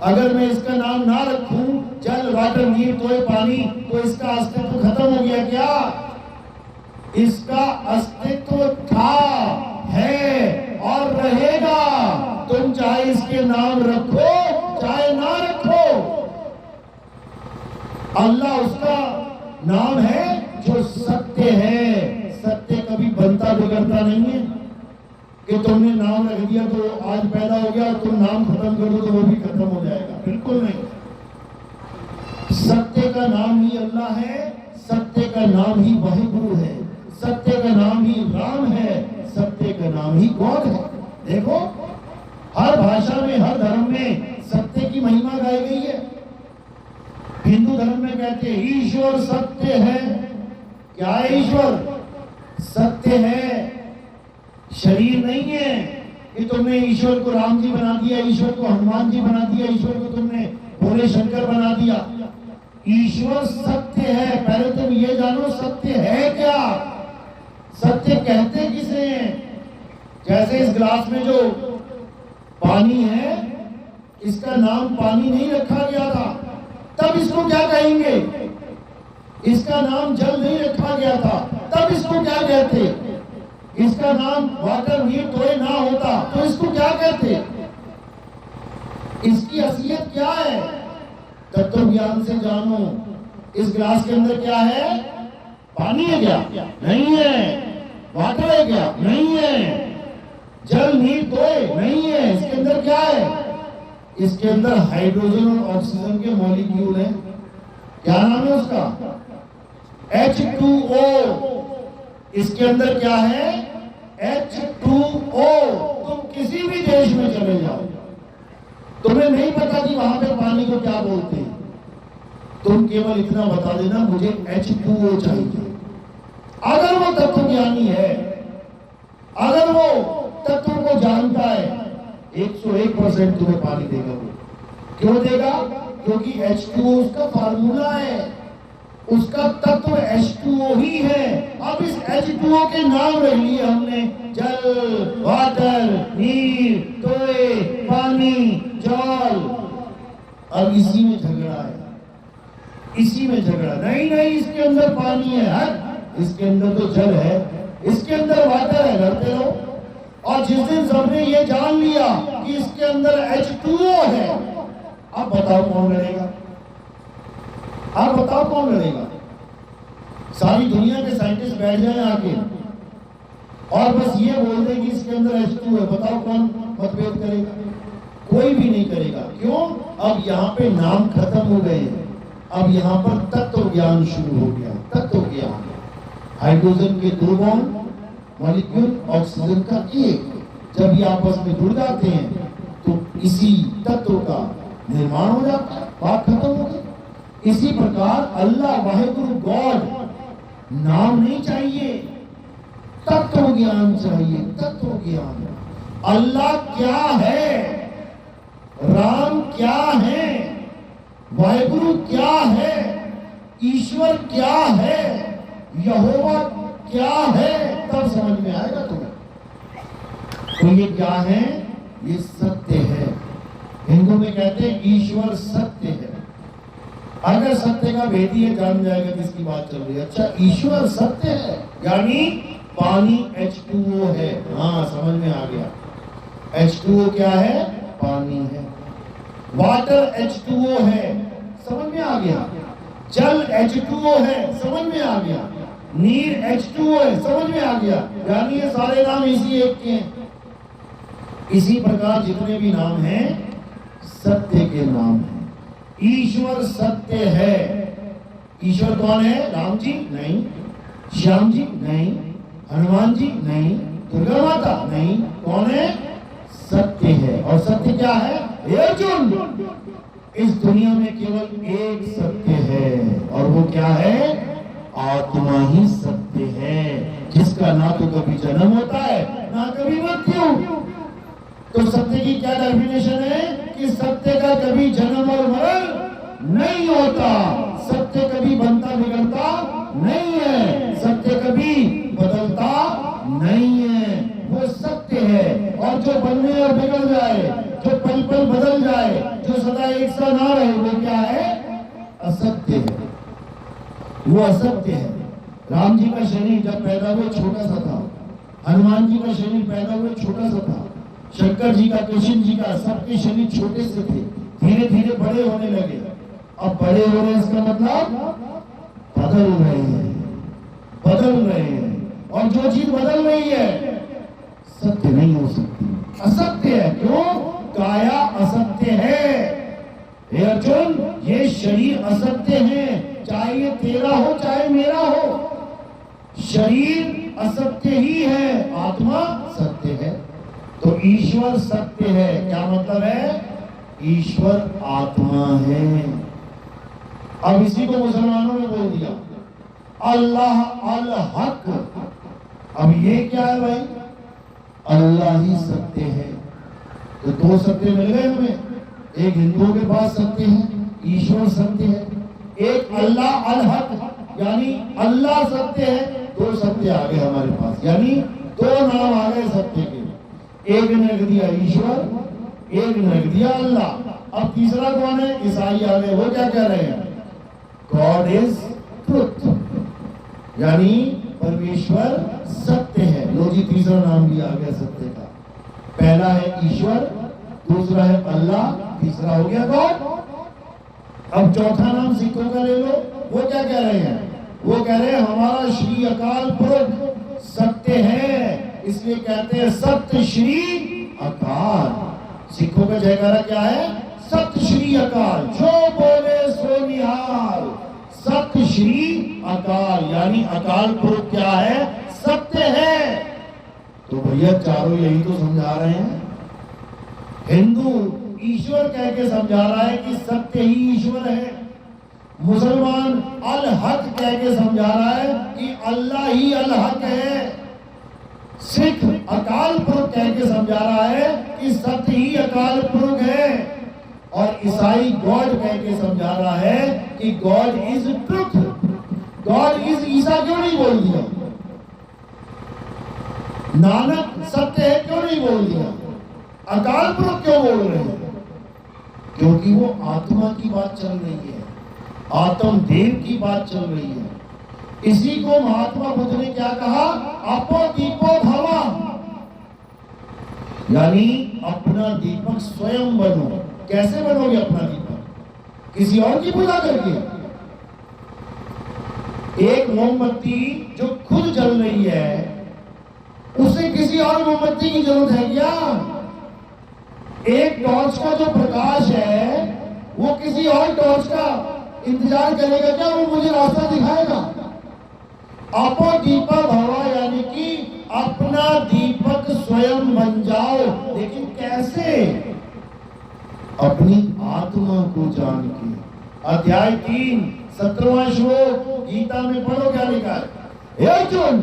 अगर मैं इसका नाम ना रखूं, जल, वाटर, नीर, तोय, पानी, तो इसका अस्तित्व खत्म हो गया क्या? इसका अस्तित्व था, है और रहेगा। तुम चाहे इसके नाम रखो चाहे ना रखो, अल्लाह उसका नाम है जो सत्य है। सत्य कभी बनता बिगड़ता नहीं है कि तुमने नाम रख दिया तो आज पैदा हो गया और तुम नाम खत्म कर दो तो वो भी खत्म हो जाएगा, बिल्कुल नहीं। सत्य का नाम ही अल्लाह है, सत्य का नाम ही वाहिगुरु है, सत्य का नाम ही राम है, सत्य का नाम ही गॉड है। देखो हर भाषा में, हर धर्म में सत्य की महिमा गाई गई है। हिंदू धर्म में कहते हैं ईश्वर सत्य है। क्या है ईश्वर? सत्य है। शरीर नहीं है कि तुमने ईश्वर को राम जी बना दिया, ईश्वर को हनुमान जी बना दिया, ईश्वर को तुमने भोले शंकर बना दिया। ईश्वर सत्य है। पहले तुम ये जानो सत्य है क्या, सत्य कहते किसे हैं। जैसे इस गिलास में जो पानी है, इसका नाम पानी नहीं रखा गया था, तब इसको क्या कहेंगे। इसका नाम जल नहीं रखा गया था, तब इसको क्या कहते। इसका नाम वाटर नीर तोड़े ना होता तो इसको क्या कहते। इसकी असलियत क्या है, तत्व ज्ञान से जानो। इस गिलास के अंदर क्या है, पानी है क्या, नहीं है। वाटर है क्या, नहीं है। जल नीर तोड़े, नहीं है। इसके अंदर क्या है, इसके अंदर हाइड्रोजन और ऑक्सीजन के मॉलिक्यूल हैं। क्या नाम है उसका, H2O। इसके अंदर क्या है, H2O। तुम किसी भी देश में चले जाओ, तुम्हें नहीं पता कि वहां पे पानी को क्या बोलते हैं। तुम केवल इतना बता देना मुझे H2O चाहिए। अगर वो तत्व ज्ञानी है, अगर वो तत्व को जानता है, 101% तुम्हें पानी देगा। वो क्यों देगा, क्योंकि H2O उसका फार्मूला है, उसका तत्व H2O ही है। अब इस H2O के नाम रख लिए हमने, जल, वाटर, नीर, तोय, पानी, जल। अब इसी में झगड़ा है, इसी में झगड़ा। नहीं नहीं, इसके अंदर पानी है, इसके अंदर तो जल है, इसके अंदर वाटर है, लड़ते रहो। और जिस दिन सबने ये जान लिया कि इसके अंदर H2O है, अब बताओ कौन लड़ेगा, आप बताओ कौन लड़ेगा। सारी दुनिया के साइंटिस्ट बैठ जाए आके और बस ये बोल दे कि इसके अंदर H2O है, बताओ कौन मतभेद करेगा, कोई भी नहीं करेगा। क्यों, अब यहाँ पे नाम खत्म हो गए, अब यहाँ पर तत्व ज्ञान शुरू हो गया। तत्व ज्ञान, हाइड्रोजन के 2 बॉन्ड, मॉलिक्यूल ऑक्सीजन का 1, जब ये आपस में जुड़ जाते हैं तो इसी तत्व का निर्माण हो जाता है, बात खत्म हो गई। इसी प्रकार अल्लाह वाहिगुरु गॉड नाम नहीं चाहिए, तत्व ज्ञान चाहिए। तत्व ज्ञान, अल्लाह क्या है, राम क्या है, वाहिगुरु क्या है, ईश्वर क्या है, यहोवा क्या है, तब समझ में आएगा तुम्हें। तो ये क्या है, ये सत्य है। हिंदू में कहते हैं ईश्वर सत्य है। अगर सत्य का भेदी है, जान जाएगा किसकी बात चल रही है। अच्छा, ईश्वर सत्य है, यानी पानी H2O है। हाँ, समझ में आ गया। H2O क्या है, पानी है। वाटर H2O है, समझ में आ गया। जल H2O है, समझ में आ गया। नीर H2O है, समझ में आ गया। यानी ये सारे नाम इसी एक के हैं। इसी प्रकार जितने भी नाम हैं, सत्य के नाम हैं। ईश्वर सत्य है। ईश्वर कौन है, राम जी नहीं, श्याम जी नहीं, हनुमान जी नहीं, दुर्गा माता नहीं, कौन है, सत्य है। और सत्य क्या है, अर्जुन, इस दुनिया में केवल एक सत्य है, और वो क्या है, आत्मा ही सत्य है, जिसका ना तो कभी जन्म होता है ना कभी मृत्यु। तो सत्य की क्या डेफिनेशन है कि सत्य का कभी जन्म और मरण नहीं होता, सत्य कभी बनता बिगड़ता नहीं है, सत्य कभी बदलता नहीं है, वो सत्य है। और जो बनने और बिगड़ जाए, जो पल पल बदल जाए, जो सदा एक सा ना रहे, वो क्या है, असत्य है, वो असत्य है। राम जी का शरीर जब पैदा हुए छोटा सा था, हनुमान जी का शरीर पैदा हुए छोटा सा था, शंकर जी का, कृष्ण जी का, सबके शरीर छोटे से थे, धीरे धीरे बड़े होने लगे। अब बड़े हो रहे हैं, इसका मतलब बदल रहे हैं, बदल रहे हैं। और जो चीज बदल रही है सत्य नहीं हो सकती, असत्य है। क्यों, काया असत्य है। हे अर्जुन, ये शरीर असत्य है, चाहे ये तेरा हो चाहे मेरा हो, शरीर असत्य ही है, आत्मा सत्य है। तो ईश्वर सत्य है, क्या मतलब है, ईश्वर आत्मा है। अब इसी को मुसलमानों ने बोल दिया अल्लाह अल हक। अब ये क्या है भाई, अल्लाह ही सत्य है। तो दो सत्य मिल गए हमें, एक हिंदुओं के पास सत्य है, ईश्वर सत्य है, एक अल्लाह अल हक यानी अल्लाह सत्य है। दो सत्य आ गए हमारे पास, यानी दो नाम आ गए सत्य के, एक ने रख दिया ईश्वर, एक ने रख दिया अल्लाह। अब तीसरा कौन है? ईसाई आ गए। वो क्या कह रहे हैं? गॉड इज ट्रुथ, यानी परमेश्वर सत्य है। लो जी, तीसरा नाम भी आ गया सत्य का। पहला है ईश्वर, दूसरा है अल्लाह, तीसरा हो गया गॉड। अब चौथा नाम सिखों का ले लो। वो क्या कह रहे हैं? वो कह रहे हैं हमारा श्री अकाल पुरख सत्य है, इसलिए कहते हैं सत्य श्री अकाल। सिखों का जयकारा क्या है? सत्य श्री अकाल, जो बोले सो निहाल। सत्य श्री अकाल यानी अकाल पुरख क्या है? सत्य है। तो भैया चारों यही तो समझा रहे हैं। हिंदू ईश्वर कह के समझा रहा है कि सत्य ही ईश्वर है। मुसलमान अल हक कह के समझा रहा है कि अल्लाह ही अल हक है। सिख अकाल पुरख कह के समझा रहा है कि सत्य ही अकाल पुरख है। और ईसाई गॉड कह के समझा रहा है कि God is truth. God is Isa क्यों नहीं बोल दिया? नानक सत्य है क्यों नहीं बोल दिया? अकाल पुरख क्यों बोल रहे हैं? क्योंकि वो आत्मा की बात चल रही है, आत्म देव की बात चल रही है। इसी को महात्मा बुद्ध ने क्या कहा? अपो दीपो भवा, यानी अपना दीपक स्वयं बनो। कैसे बनोगे अपना दीपक? किसी और की पूजा करके? एक मोमबत्ती जो खुद जल रही है, उसे किसी और मोमबत्ती की जरूरत है क्या? एक टॉर्च का जो प्रकाश है वो किसी और टॉर्च का इंतजार करेगा क्या? वो मुझे रास्ता दिखाएगा। अपो दीपा भवा यानी कि अपना दीपक स्वयं बन जाओ। लेकिन कैसे? अपनी आत्मा को जान के। अध्याय 3 17वां श्लोक गीता में पढ़ो, क्या लिखा है? हे अर्जुन,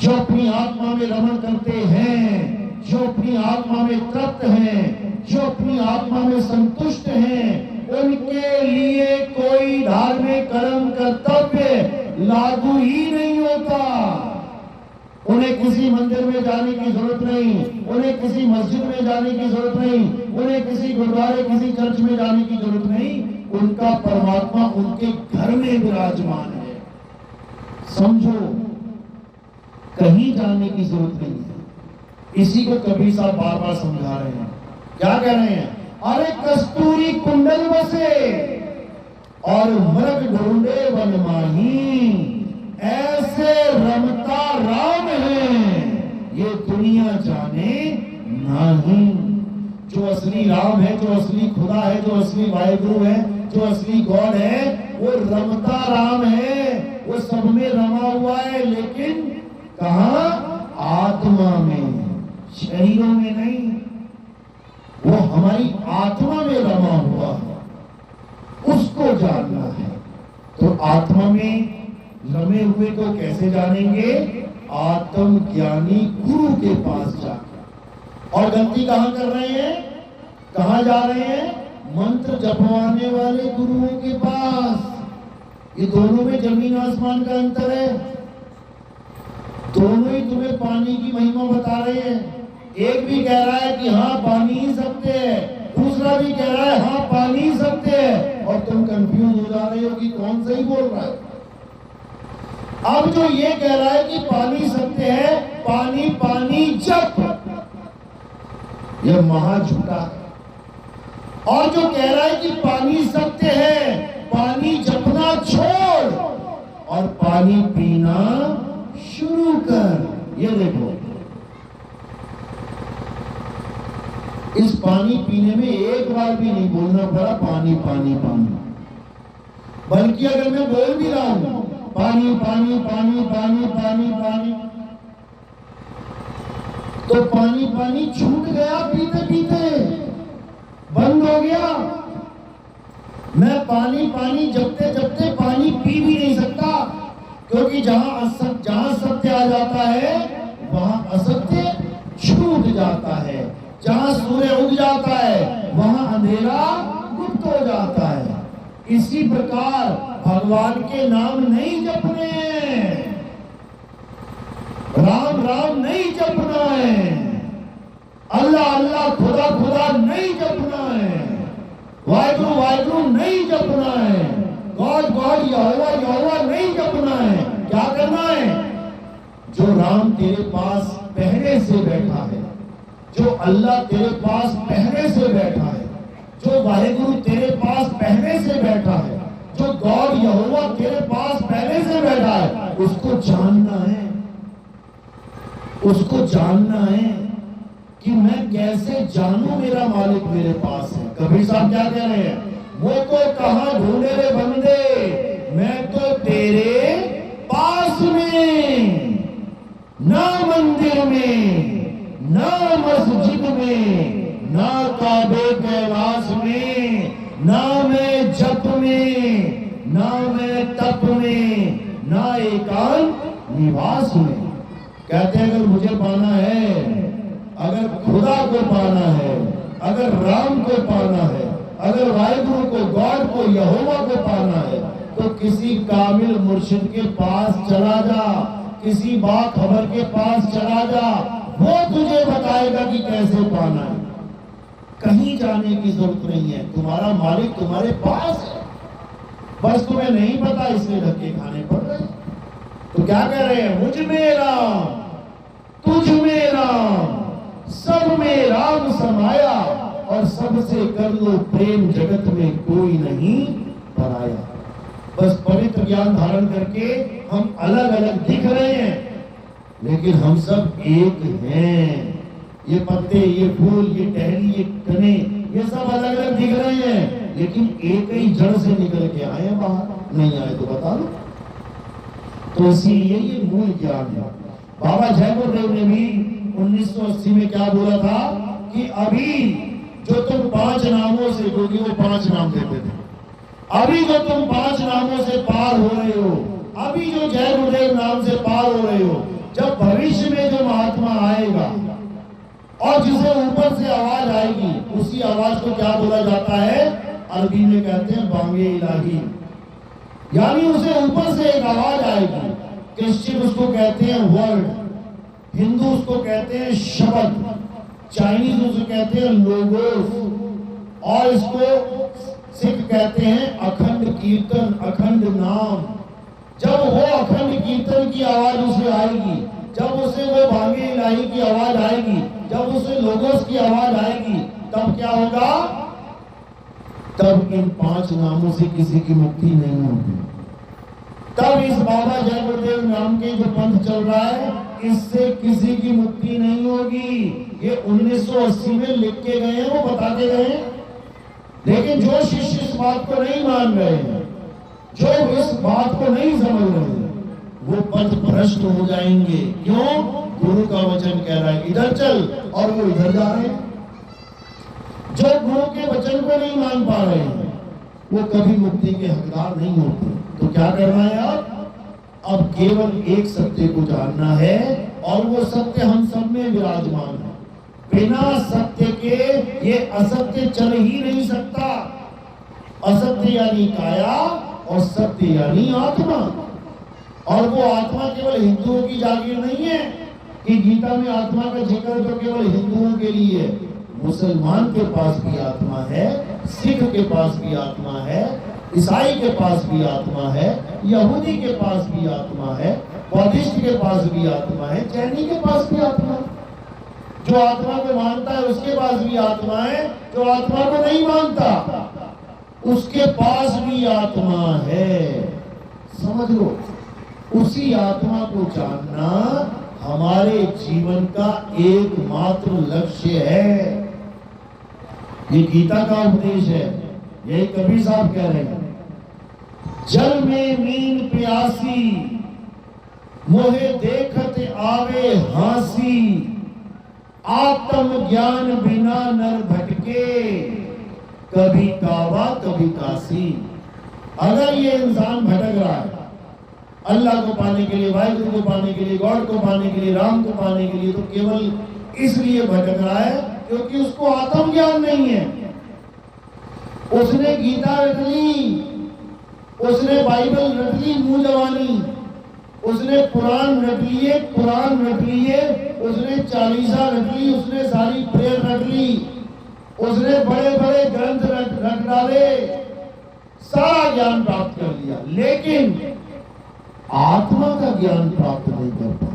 जो अपनी आत्मा में रमण करते हैं, जो अपनी आत्मा में तृप्त हैं, जो अपनी आत्मा में संतुष्ट हैं, उनके लिए कोई धार्मिक कर्म कर्तव्य लागू ही नहीं होता। उन्हें किसी मंदिर में जाने की जरूरत नहीं, उन्हें किसी मस्जिद में जाने की जरूरत नहीं, उन्हें किसी गुरुद्वारे किसी चर्च में जाने की जरूरत नहीं। उनका परमात्मा उनके घर में विराजमान है। समझो, कहीं जाने की जरूरत नहीं है। इसी को कबीर साहब बार बार समझा रहे हैं। क्या कह रहे हैं? अरे कस्तूरी कुंडल बसे और मृग ढूंढे वन माही, ऐसे रमता राम है ये दुनिया जाने नहीं। जो असली राम है, जो असली खुदा है, जो असली वाहिगुरु है, जो असली गॉड है, वो रमता राम है। वो सब में रमा हुआ है, लेकिन कहां? आत्मा में, शरीरों में नहीं। वो हमारी आत्मा में रमा हुआ है, उसको जानना है। तो आत्मा में रमे हुए को कैसे जानेंगे? आत्म ज्ञानी गुरु के पास जाकर। और गलती कहां कर रहे हैं? कहां जा रहे हैं? मंत्र जपवाने वाले गुरुओं के पास। ये दोनों में जमीन आसमान का अंतर है। दोनों ही तुम्हें पानी की महिमा बता रहे हैं। एक भी कह रहा है कि हाँ पानी ही सत्य है, दूसरा भी कह रहा है हाँ पानी ही सत्य है, और तुम कंफ्यूज हो जा रहे हो कि कौन सही बोल रहा है। अब जो ये कह रहा है कि पानी सत्य है, पानी पानी जप, यह महा झूठा है। और जो कह रहा है कि पानी सत्य है, पानी जपना छोड़ और पानी पीना शुरू कर। ये देखो, इस पानी पीने में एक बार भी नहीं बोलना पड़ा पानी पानी पानी, बल्कि अगर मैं बोल भी रहा हूं पानी पानी पानी पानी पानी पानी, तो पानी पानी छूट गया, पीते पीते बंद हो गया। मैं पानी पानी जपते जपते पानी पी भी नहीं सकता, क्योंकि जहां सत्य आ जाता है वहां असत्य उठ जाता है, जहां सूर्य उग जाता है वहां अंधेरा गुप्त हो जाता है। इसी प्रकार भगवान के नाम नहीं जपने हैं, राम राम नहीं जपना है, अल्लाह अल्लाह खुदा खुदा नहीं जपना है, वाहिगुरु वाहिगुरु नहीं जपना है, गॉड गॉड यहोवा यहोवा नहीं जपना है। क्या करना है? जो राम तेरे पास पहरे से बैठा है, जो अल्लाह तेरे पास पहरे से बैठा है, जो वाहिगुरु तेरे पास पहरे से बैठा है, जो गॉड यहोवा तेरे पास पहले से बैठा है, उसको जानना है, उसको जानना है कि मैं कैसे जानूं मेरा मालिक मेरे पास है। कबीर साहब क्या कह रहे हैं? वो तो कहां ढूंढे रे बंदे, मैं तो तेरे पास में, ना मंदिर में, ना मस्जिद में, ना काबे कैलाश में, ना मैं जप में, ना मैं तप में, ना एकांत निवास में। कहते हैं अगर मुझे पाना है, अगर खुदा को पाना है, अगर राम को पाना है, अगर वाहिगुरु को, गॉड को, यहोवा को पाना है, तो किसी कामिल मुर्शिद के पास चला जा, किसी बाखबर के पास चला जा, वो तुझे बताएगा कि कैसे पाना है। कहीं जाने की जरूरत नहीं है, तुम्हारा मालिक तुम्हारे पास है, बस तुम्हें नहीं पता इसलिए धक्के खाने पड़ रहे। तो क्या कह रहे हैं? मुझ में राम, तुझ में राम, सब में राम समाया, और सबसे कर लो प्रेम, जगत में कोई नहीं पराया। बस पवित्र ज्ञान धारण करके हम अलग अलग दिख रहे हैं, लेकिन हम सब एक हैं। ये पत्ते, ये फूल, ये टहनी, ये तने, ये सब अलग अलग दिख रहे हैं, लेकिन एक ही जड़ से निकल के आए हैं बाहर। नहीं आए तो बता दो। तो इसीलिए ये मूल ज्ञान है। बाबा जय गुरुदेव ने भी 1980 में क्या बोला था कि अभी जो तुम 5 नामों से, क्योंकि वो 5 नाम देते थे, अभी जो तुम 5 नामों से पार हो रहे हो, अभी जो जय गुरुदेव नाम से पार हो रहे हो, जब भविष्य में जो महात्मा आएगा और जिसे ऊपर से आवाज आएगी, उसी आवाज को क्या बोला जाता है? अरबी में कहते हैं बांगे इलाही, यानी उसे ऊपर से एक आवाज आएगी। क्रिश्चियन उसको कहते हैं वर्ड, हिंदू उसको कहते हैं शब्द, चाइनीज उसको कहते हैं लोगोस, और इसको सिख कहते हैं अखंड कीर्तन, अखंड नाम। जब वो अखंड कीर्तन की आवाज उसे आएगी, जब उसे वो भांगे इलाही की आवाज आएगी, जब उसे लोगोस की आवाज आएगी, तब क्या होगा? तब इन 5 नामों से किसी की मुक्ति नहीं होगी। तब इस बाबा जय गुरुदेव नाम के जो पंथ चल रहा है, इससे किसी की मुक्ति नहीं होगी। ये 1980 में लिख के गए हैं, वो बताते गए। लेकिन जो शिष्य इस बात को नहीं मान रहे हैं, जो इस बात को नहीं समझ रहे हैं, वो पथ भ्रष्ट हो जाएंगे। क्यों? गुरु का वचन कह रहा है इधर चल, और वो इधर जा रहे हैं। जो गुरु के वचन को नहीं मान पा रहे हैं, वो कभी मुक्ति के हकदार नहीं होते। तो क्या करना है अब केवल एक सत्य को जानना है, और वो सत्य हम सब में विराजमान है। बिना सत्य के ये असत्य चल ही नहीं सकता। असत्य यानी काया, और सत्य यानी आत्मा। और वो आत्मा केवल हिंदुओं की जागीर नहीं है कि गीता में आत्मा का जिक्र तो केवल हिंदुओं के लिए। मुसलमान के पास भी आत्मा है, सिख के पास भी आत्मा है, ईसाई के पास भी आत्मा है, यहूदी के पास भी आत्मा है, बौद्धिस्ट के पास भी आत्मा है, जैनी के पास भी आत्मा है। जो आत्मा को मानता है उसके पास भी आत्मा है, जो आत्मा को नहीं मानता उसके पास भी आत्मा है। समझ लो, उसी आत्मा को जानना हमारे जीवन का एकमात्र लक्ष्य है। ये गीता का उपदेश है, यही कबीर साहब कह रहे हैं। जल में मीन प्यासी, मोहे देखत आवे हासी, आत्म ज्ञान बिना नर भटके, कभी कावा कभी काशी। अगर ये इंसान भटक रहा है अल्लाह को पाने के लिए, वाहिगुरु को पाने के लिए, गॉड को पाने के लिए, राम को पाने के लिए, तो केवल इसलिए भटक रहा है क्योंकि उसको आत्मज्ञान नहीं है। उसने गीता रट ली, उसने बाइबल रट ली मुंह जवानी, उसने पुराण रट लिए, उसने चालीसा रट ली, उसने सारी प्रेयर रट ली, उसने बड़े बड़े ग्रंथ रट डाले, सारा ज्ञान प्राप्त कर लिया, लेकिन आत्मा का ज्ञान प्राप्त नहीं कर पाया।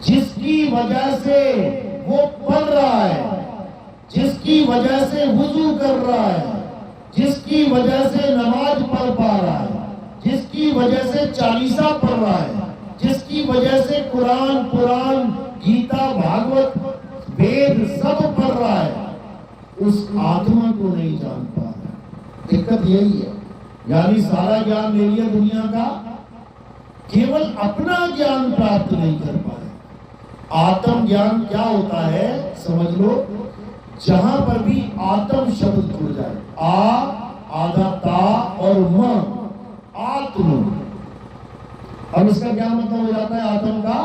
जिसकी वजह से वो पढ़ रहा है, जिसकी वजह से वुजू कर रहा है, जिसकी वजह से नमाज पढ़ पा रहा है, जिसकी वजह से चालीसा पढ़ रहा है, जिसकी वजह से कुरान, पुराण, गीता, भागवत, वेद सब पढ़ रहा है, उस आत्मा को नहीं जान पा रहा। दिक्कत यही है। यानी सारा ज्ञान ले लिया दुनिया का, केवल अपना ज्ञान प्राप्त नहीं कर पाए। आत्म ज्ञान क्या होता है समझ लो, जहां पर भी आत्म शब्द जुड़ जाए, आधा ता और म, आत्म। अब इसका क्या मतलब हो जाता है आत्म का?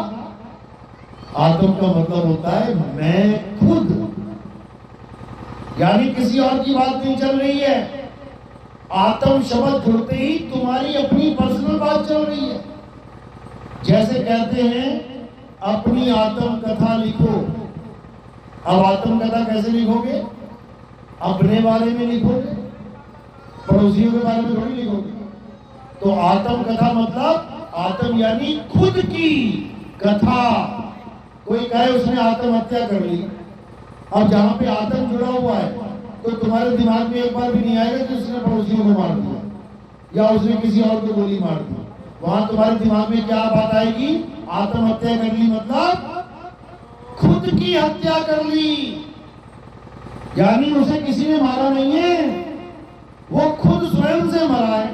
आत्म का मतलब होता है मैं खुद, यानी किसी और की बात नहीं चल रही है। आत्म शब्द जुड़ते ही तुम्हारी अपनी पर्सनल बात चल रही है। जैसे कहते हैं अपनी आत्म कथा लिखो। अब आत्म कथा कैसे लिखोगे? अपने बारे में लिखोगे, पड़ोसियों के बारे में थोड़ी लिखोगे। तो आत्म कथा मतलब आत्म यानी खुद की कथा। कोई कहे उसने आत्महत्या कर ली, अब जहां पे आत्म जुड़ा हुआ है तो तुम्हारे दिमाग में एक बार भी नहीं आएगा कि उसने पड़ोसियों को मार दिया या उसने किसी और को गोली मार दी। वहां तुम्हारे दिमाग में क्या बात आएगी? आत्महत्या कर ली मतलब खुद की हत्या कर ली, यानी उसे किसी ने मारा नहीं है, वो खुद स्वयं से मरा है।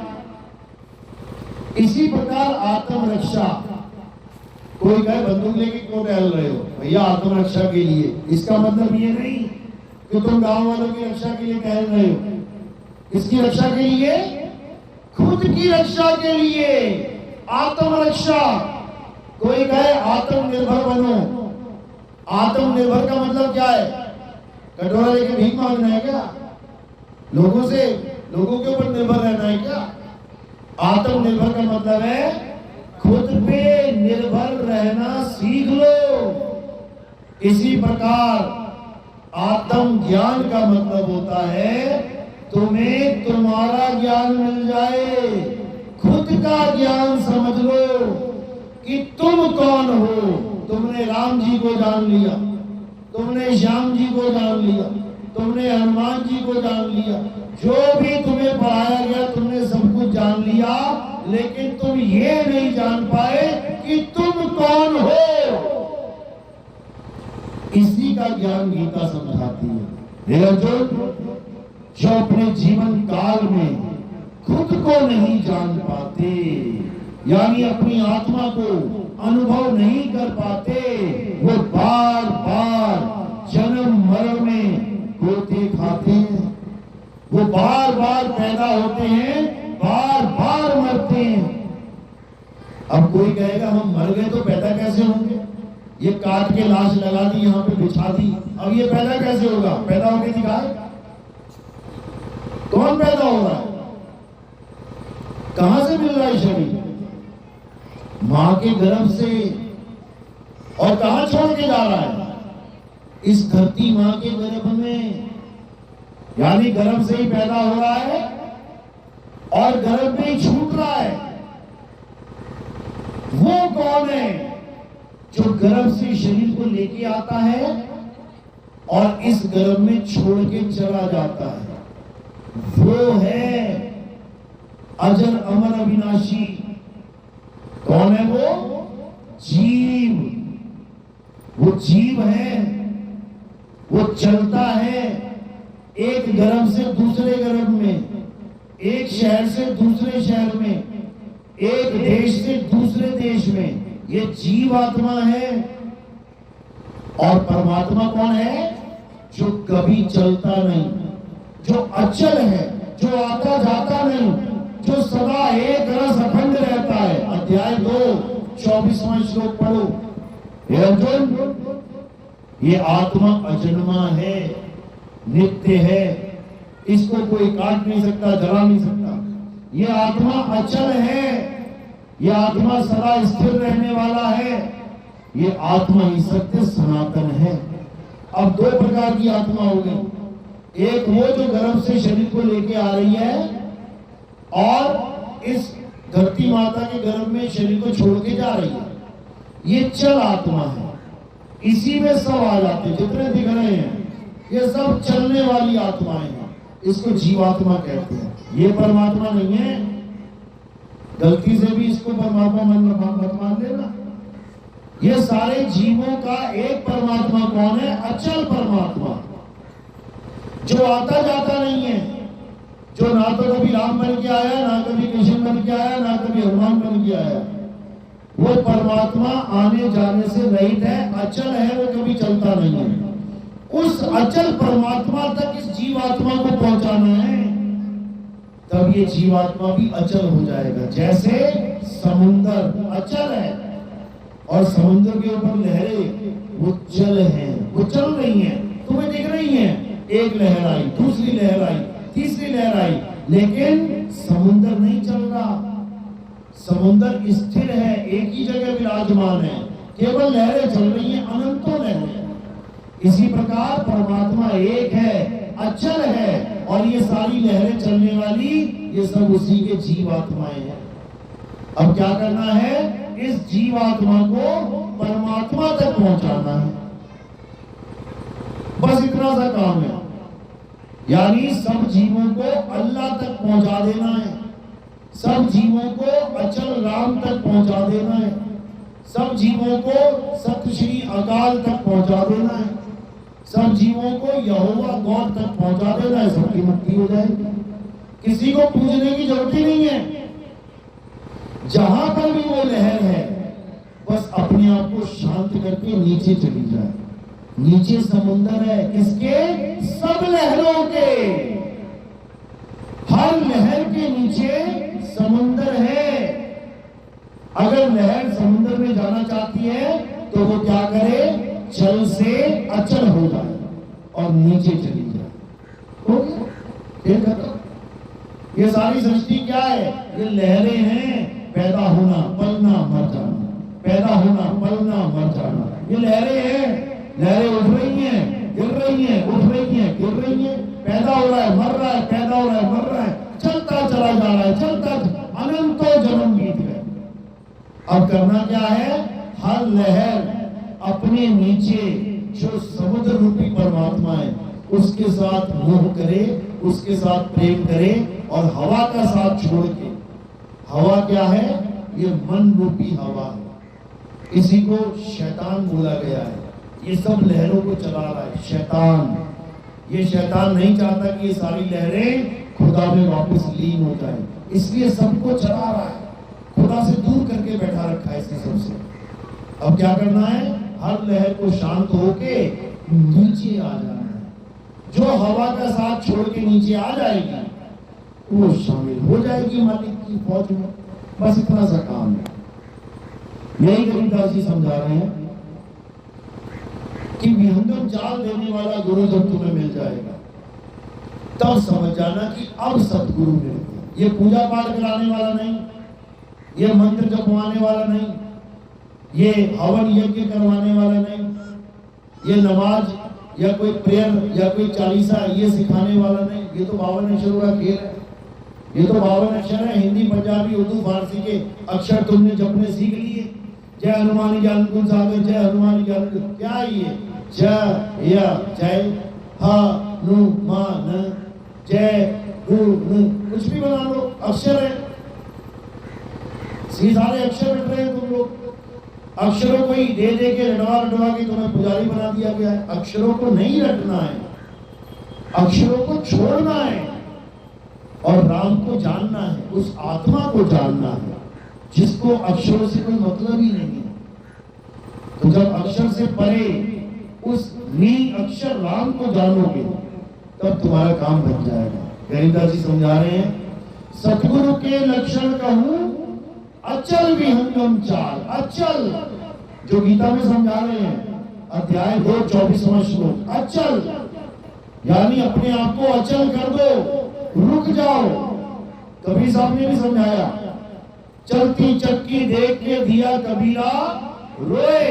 इसी प्रकार आत्मरक्षा। कोई कहे बंदूक लेके क्यों टहल रहे हो? भैया आत्मरक्षा के लिए। इसका मतलब ये नहीं कि तुम गांव वालों की रक्षा के लिए टहल रहे हो। किसकी रक्षा के लिए? खुद की रक्षा के लिए आत्मरक्षा। कोई कहे आत्मनिर्भर बनो। आत्मनिर्भर का मतलब क्या है? कटोरा लेके भीख मांगना है क्या? लोगों के ऊपर निर्भर रहना है क्या? आत्मनिर्भर का मतलब है खुद पे निर्भर रहना सीख लो। इसी प्रकार आत्म ज्ञान का मतलब होता है तुम्हें तुम्हारा ज्ञान मिल जाए, खुद का ज्ञान समझ लो कि तुम कौन हो। तुमने राम जी को जान लिया, तुमने श्याम जी को जान लिया, तुमने हनुमान जी को जान लिया, जो भी तुम्हें पढ़ाया गया तुमने सब कुछ जान लिया, लेकिन तुम ये नहीं जान पाए कि तुम कौन हो। इसी का ज्ञान गीता समझाती है। अर्जुन, जो अपने जीवन काल में खुद को नहीं जान पाते, यानी अपनी आत्मा को अनुभव नहीं कर पाते, वो बार बार जन्म मरण में गोते खाते हैं। वो बार बार पैदा होते हैं, बार बार मरते हैं। अब कोई कहेगा हम मर गए तो पैदा कैसे होंगे? ये काट के लाश लगा दी, यहाँ पे बिछा दी, अब ये पैदा कैसे होगा? पैदा होके दिखाए। कौन पैदा हो रहा है? कहां से मिल रहा है शरीर? मां के गर्भ से। और कहां छोड़ के जा रहा है? इस धरती मां के गर्भ में, यानी गर्भ से ही पैदा हो रहा है और गर्भ में ही छूट रहा है। वो कौन है जो गर्भ से शरीर को लेके आता है और इस गर्भ में छोड़ के चला जाता है? वो है अजर अमर अविनाशी। कौन है वो? जीव। वो जीव है, वो चलता है एक गर्भ से दूसरे गर्भ में, एक शहर से दूसरे शहर में, एक देश से दूसरे देश में। ये जीव आत्मा है। और परमात्मा कौन है? जो कभी चलता नहीं, जो अचल है, जो आता जाता नहीं, जो सदा एक रस अखंड रहता है। अध्याय 2 24वां श्लोक पढ़ो। हे अर्जुन, ये आत्मा अजन्मा है, नित्य है, इसको कोई काट नहीं सकता, जला नहीं सकता। ये आत्मा अचल है, ये आत्मा सदा स्थिर रहने वाला है, ये आत्मा ही सत्य सनातन है। अब दो प्रकार की आत्मा हो गई, एक वो जो गर्भ से शरीर को लेके आ रही है और इस धरती माता के गर्भ में शरीर को छोड़ के जा रही है, ये चल आत्मा है। इसी में सब आ जाते हैं, जितने दिख रहे हैं ये सब चलने वाली आत्माएं हैं, इसको जीवात्मा कहते हैं। ये परमात्मा नहीं है, गलती से भी इसको परमात्मा मत मान लेना। ये सारे जीवों का एक परमात्मा कौन है? अचल परमात्मा, जो आता जाता नहीं है, जो ना तो कभी राम बन के आया, ना कभी कृष्ण बन के आया, ना कभी हनुमान बन के आया। वो परमात्मा आने जाने से रहित है, अचल है, वो कभी चलता नहीं है। उस अचल परमात्मा तक इस जीवात्मा को पहुंचाना है, तब ये जीवात्मा भी अचल हो जाएगा। जैसे समुंदर अचल है और समुद्र के ऊपर लहरें वो चल हैं, वो चल रही हैं, तुम्हें दिख रही हैं। एक लहर आई, दूसरी लहर आई, तीसरी लहर आई, लेकिन समुद्र नहीं चल रहा। समुद्र स्थिर है, एक ही जगह विराजमान है, केवल लहरें चल रही हैं, अनंतों लहरें। इसी प्रकार परमात्मा एक है, अचल है, और ये सारी लहरें चलने वाली, ये सब उसी के जीवात्माएं हैं। अब क्या करना है? इस जीवात्मा को परमात्मा तक पहुंचाना है, बस इतना सा काम है। यानी सब जीवों को अल्लाह तक पहुंचा देना है, सब जीवों को अचल राम तक पहुंचा देना है, सब जीवों को सत श्री अकाल तक पहुंचा देना है, सब जीवों को यहोवा गॉड तक पहुंचा देना है। सबकी मुक्ति हो जाएगी, किसी को पूजने की जरूरत ही नहीं है। जहां पर भी वो लहर है, बस अपने आप को शांत करके नीचे चली जाए। नीचे समुंदर है, किसके? सब लहरों के। हर लहर के नीचे समुंदर है। अगर लहर समुंदर में जाना चाहती है तो वो क्या करे? चल से अचल हो जाए और नीचे चली जाए, हो गया, फिर खत्म। ये सारी सृष्टि क्या है? ये लहरें हैं, पैदा होना, पलना, मर जाना, पैदा होना, पलना, मर जाना। ये लहरें हैं, लहरें उठ रही हैं, गिर रही हैं, उठ रही हैं, गिर रही हैं, पैदा हो रहा है, मर रहा है, पैदा हो रहा है, मर रहा है, चलता चला जा रहा है, चलता अनंतों जन्म बीत गए। अब करना क्या है? हर लहर अपने नीचे जो समुद्र रूपी परमात्मा है उसके साथ मोह करे, उसके साथ प्रेम करे, और हवा का साथ छोड़ के। हवा क्या है? ये मन रूपी हवा है, इसी को शैतान बोला गया है। ये सब लहरों को चला रहा है शैतान। ये शैतान नहीं चाहता कि ये सारी लहरें खुदा में वापस लीन हो जाए, इसलिए सबको चला रहा है, खुदा से दूर करके बैठा रखा है इसने सबसे। अब क्या करना है? हर लहर को शांत होके नीचे आ जाना है। जो हवा का साथ छोड़ के नीचे आ जाएगी वो शामिल हो जाएगी मालिक की फौज में। बस इतना सा काम है। यही गरीबदास जी समझा रहे हैं कि विहंगम चाल देने वाला गुरु जब तुम्हें मिल जाएगा तब समझ जाना कि अब सतगुरु मिल गए। ये पूजा पाठ कराने वाला नहीं, ये मंत्र जपवाने वाला नहीं, ये हवन यज्ञ करवाने वाला नहीं, ये नमाज या कोई प्रेयर या कोई चालीसा ये सिखाने वाला नहीं। ये तो 52 अक्षरों का खेल है। ये तो 52 अक्षर है, हिंदी, पंजाबी, उर्दू, फारसी के अक्षर तुमने जपने सीख लिए। जय हनुमान ज्ञान गुण सागर, जय हनुमान ज्ञान, क्या ये जय या जय हनुमान, जय गुण, कुछ भी बना लो, अक्षर है। सारे अक्षर रट रहे हैं तुम लोग। अक्षरों को ही दे दे के रटवा के तुम्हें पुजारी बना दिया गया है। अक्षरों को नहीं रटना है, अक्षरों को छोड़ना है और राम को जानना है, उस आत्मा को जानना है जिसको अक्षरों से कोई मतलब ही नहीं है। तो जब अक्षर से परे उस नील अक्षर राम को जानोगे तब तुम्हारा काम बन जाएगा। गरीबदास जी समझा रहे हैं, सतगुरु के लक्षण कहूं अचल विहंगम चाल। अचल जो गीता में समझा रहे हैं अध्याय 2 24वां श्लोक। अचल यानी अपने आप को अचल कर दो, रुक जाओ। कबीर साहब ने भी समझाया, चलती चक्की देख के दिया कबीरा रोए,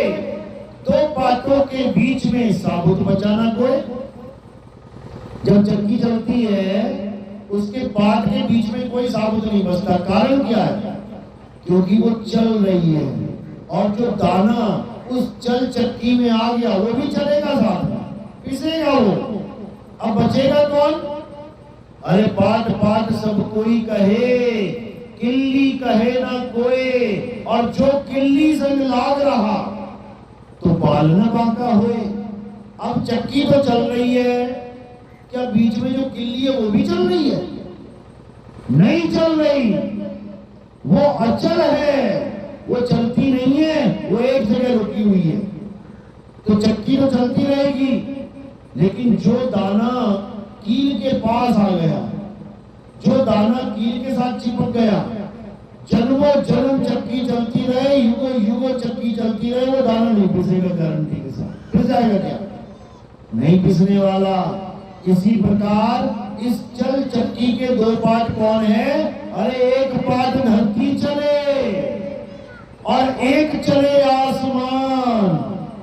दो बातों के बीच में साबुत बचाना कोई। जब चक्की चलती है उसके पार्ट के बीच में कोई साबुत नहीं बचता। कारण क्या है? क्योंकि वो चल रही है, और जो दाना उस चल चक्की में आ गया वो भी चलेगा साथ में, पिसेगा वो। अब बचेगा कौन? अरे पाट पाट सब कोई कहे, किल्ली कहे ना कोई, और जो किल्ली संग लाग रहा तो बाल न बांका होए। अब चक्की तो चल रही है, क्या बीच में जो किल्ली है वो भी चल रही है? नहीं चल रही, वो अचल है, वो चलती नहीं है, वो एक जगह रुकी हुई है। तो चक्की तो चलती रहेगी, लेकिन जो दाना कील के पास आ गया, जो दाना कील के साथ चिपक गया, जन्मों जन्म चक्की चलती रहे, युगों युगों चक्की चलती रहे, वो दाना नहीं पिसेगा गारंटी के साथ। पिस जाएगा क्या? नहीं पिसने वाला। इसी प्रकार इस चल चक्की के दो पार्ट कौन है? अरे एक पार्ट धरती चले और एक चले आसमान।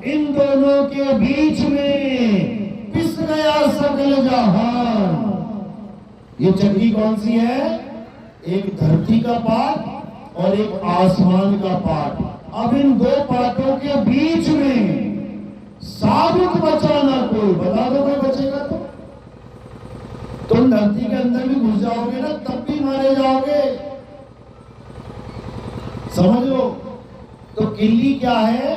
इन दोनों के बीच में पिस गया सकल जहान। ये चक्की कौन सी है? एक धरती का पार्ट और एक आसमान का पार्ट। अब इन दो पार्टों के बीच में साबुत बचाना कोई। बता दो कोई बचेगा तो? तुम धरती के अंदर भी घुस जाओगे ना, तब भी मारे जाओगे। समझ लो। तो किल्ली क्या है?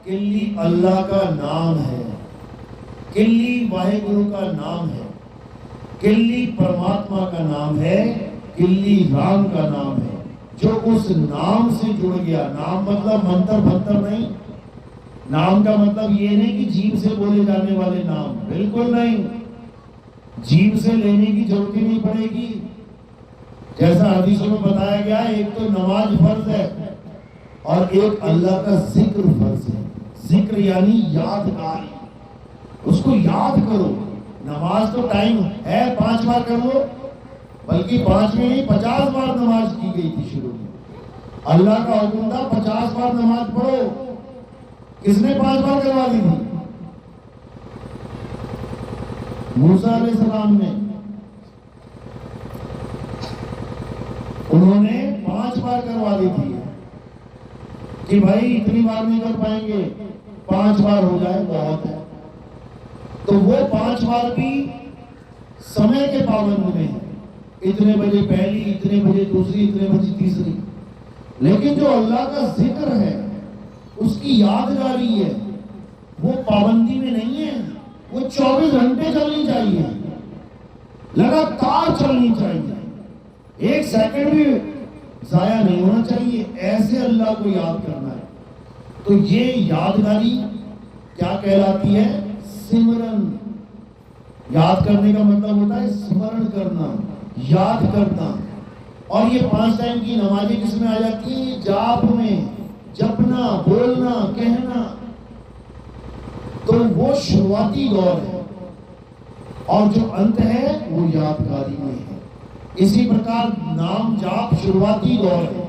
किल्ली अल्लाह का नाम है, किल्ली वाहेगुरु का नाम है, किल्ली परमात्मा का नाम है, किल्ली राम का नाम है। जो उस नाम से जुड़ गया, नाम मतलब मंत्र भंतर नहीं, नाम का मतलब ये नहीं कि जीभ से बोले जाने वाले नाम, बिल्कुल नहीं। जीभ से लेने की जरूरत ही नहीं पड़ेगी। जैसा हदीसों में बताया गया, एक तो नमाज फर्ज है और एक अल्लाह का जिक्र फर्ज है। जिक्र यानी यादगारी, उसको याद करो। नमाज तो टाइम है, 5 बार कर लो, बल्कि 5 में नहीं 50 बार नमाज की गई थी शुरू में। अल्लाह का हुक्म था 50 बार नमाज पढ़ो। किसने 5 बार करवा दी थी? मूसा अलैहिस्सलाम ने। उन्होंने 5 बार करवा दी थी कि भाई इतनी बार नहीं कर पाएंगे, 5 बार हो जाए बहुत है। तो वो 5 बार भी समय के पाबंद में, इतने बजे पहली, इतने बजे दूसरी, इतने बजे तीसरी। लेकिन जो अल्लाह का जिक्र है, उसकी यादगारी है, वो पाबंदी में नहीं है। वो 24 घंटे चलनी चाहिए, लगातार चलनी चाहिए, 1 सेकंड भी जाया नहीं होना चाहिए। ऐसे अल्लाह को याद करना है। तो ये यादगारी क्या कहलाती है? सिमरन। याद करने का मतलब होता है स्मरण करना, याद करना। और ये 5 टाइम की नमाजें किसमें आ जाती है? जाप में, जपना, बोलना, कहना। तो वो शुरुआती दौर है, और जो अंत है वो यादगारी में है। इसी प्रकार नाम जाप शुरुआती दौर है।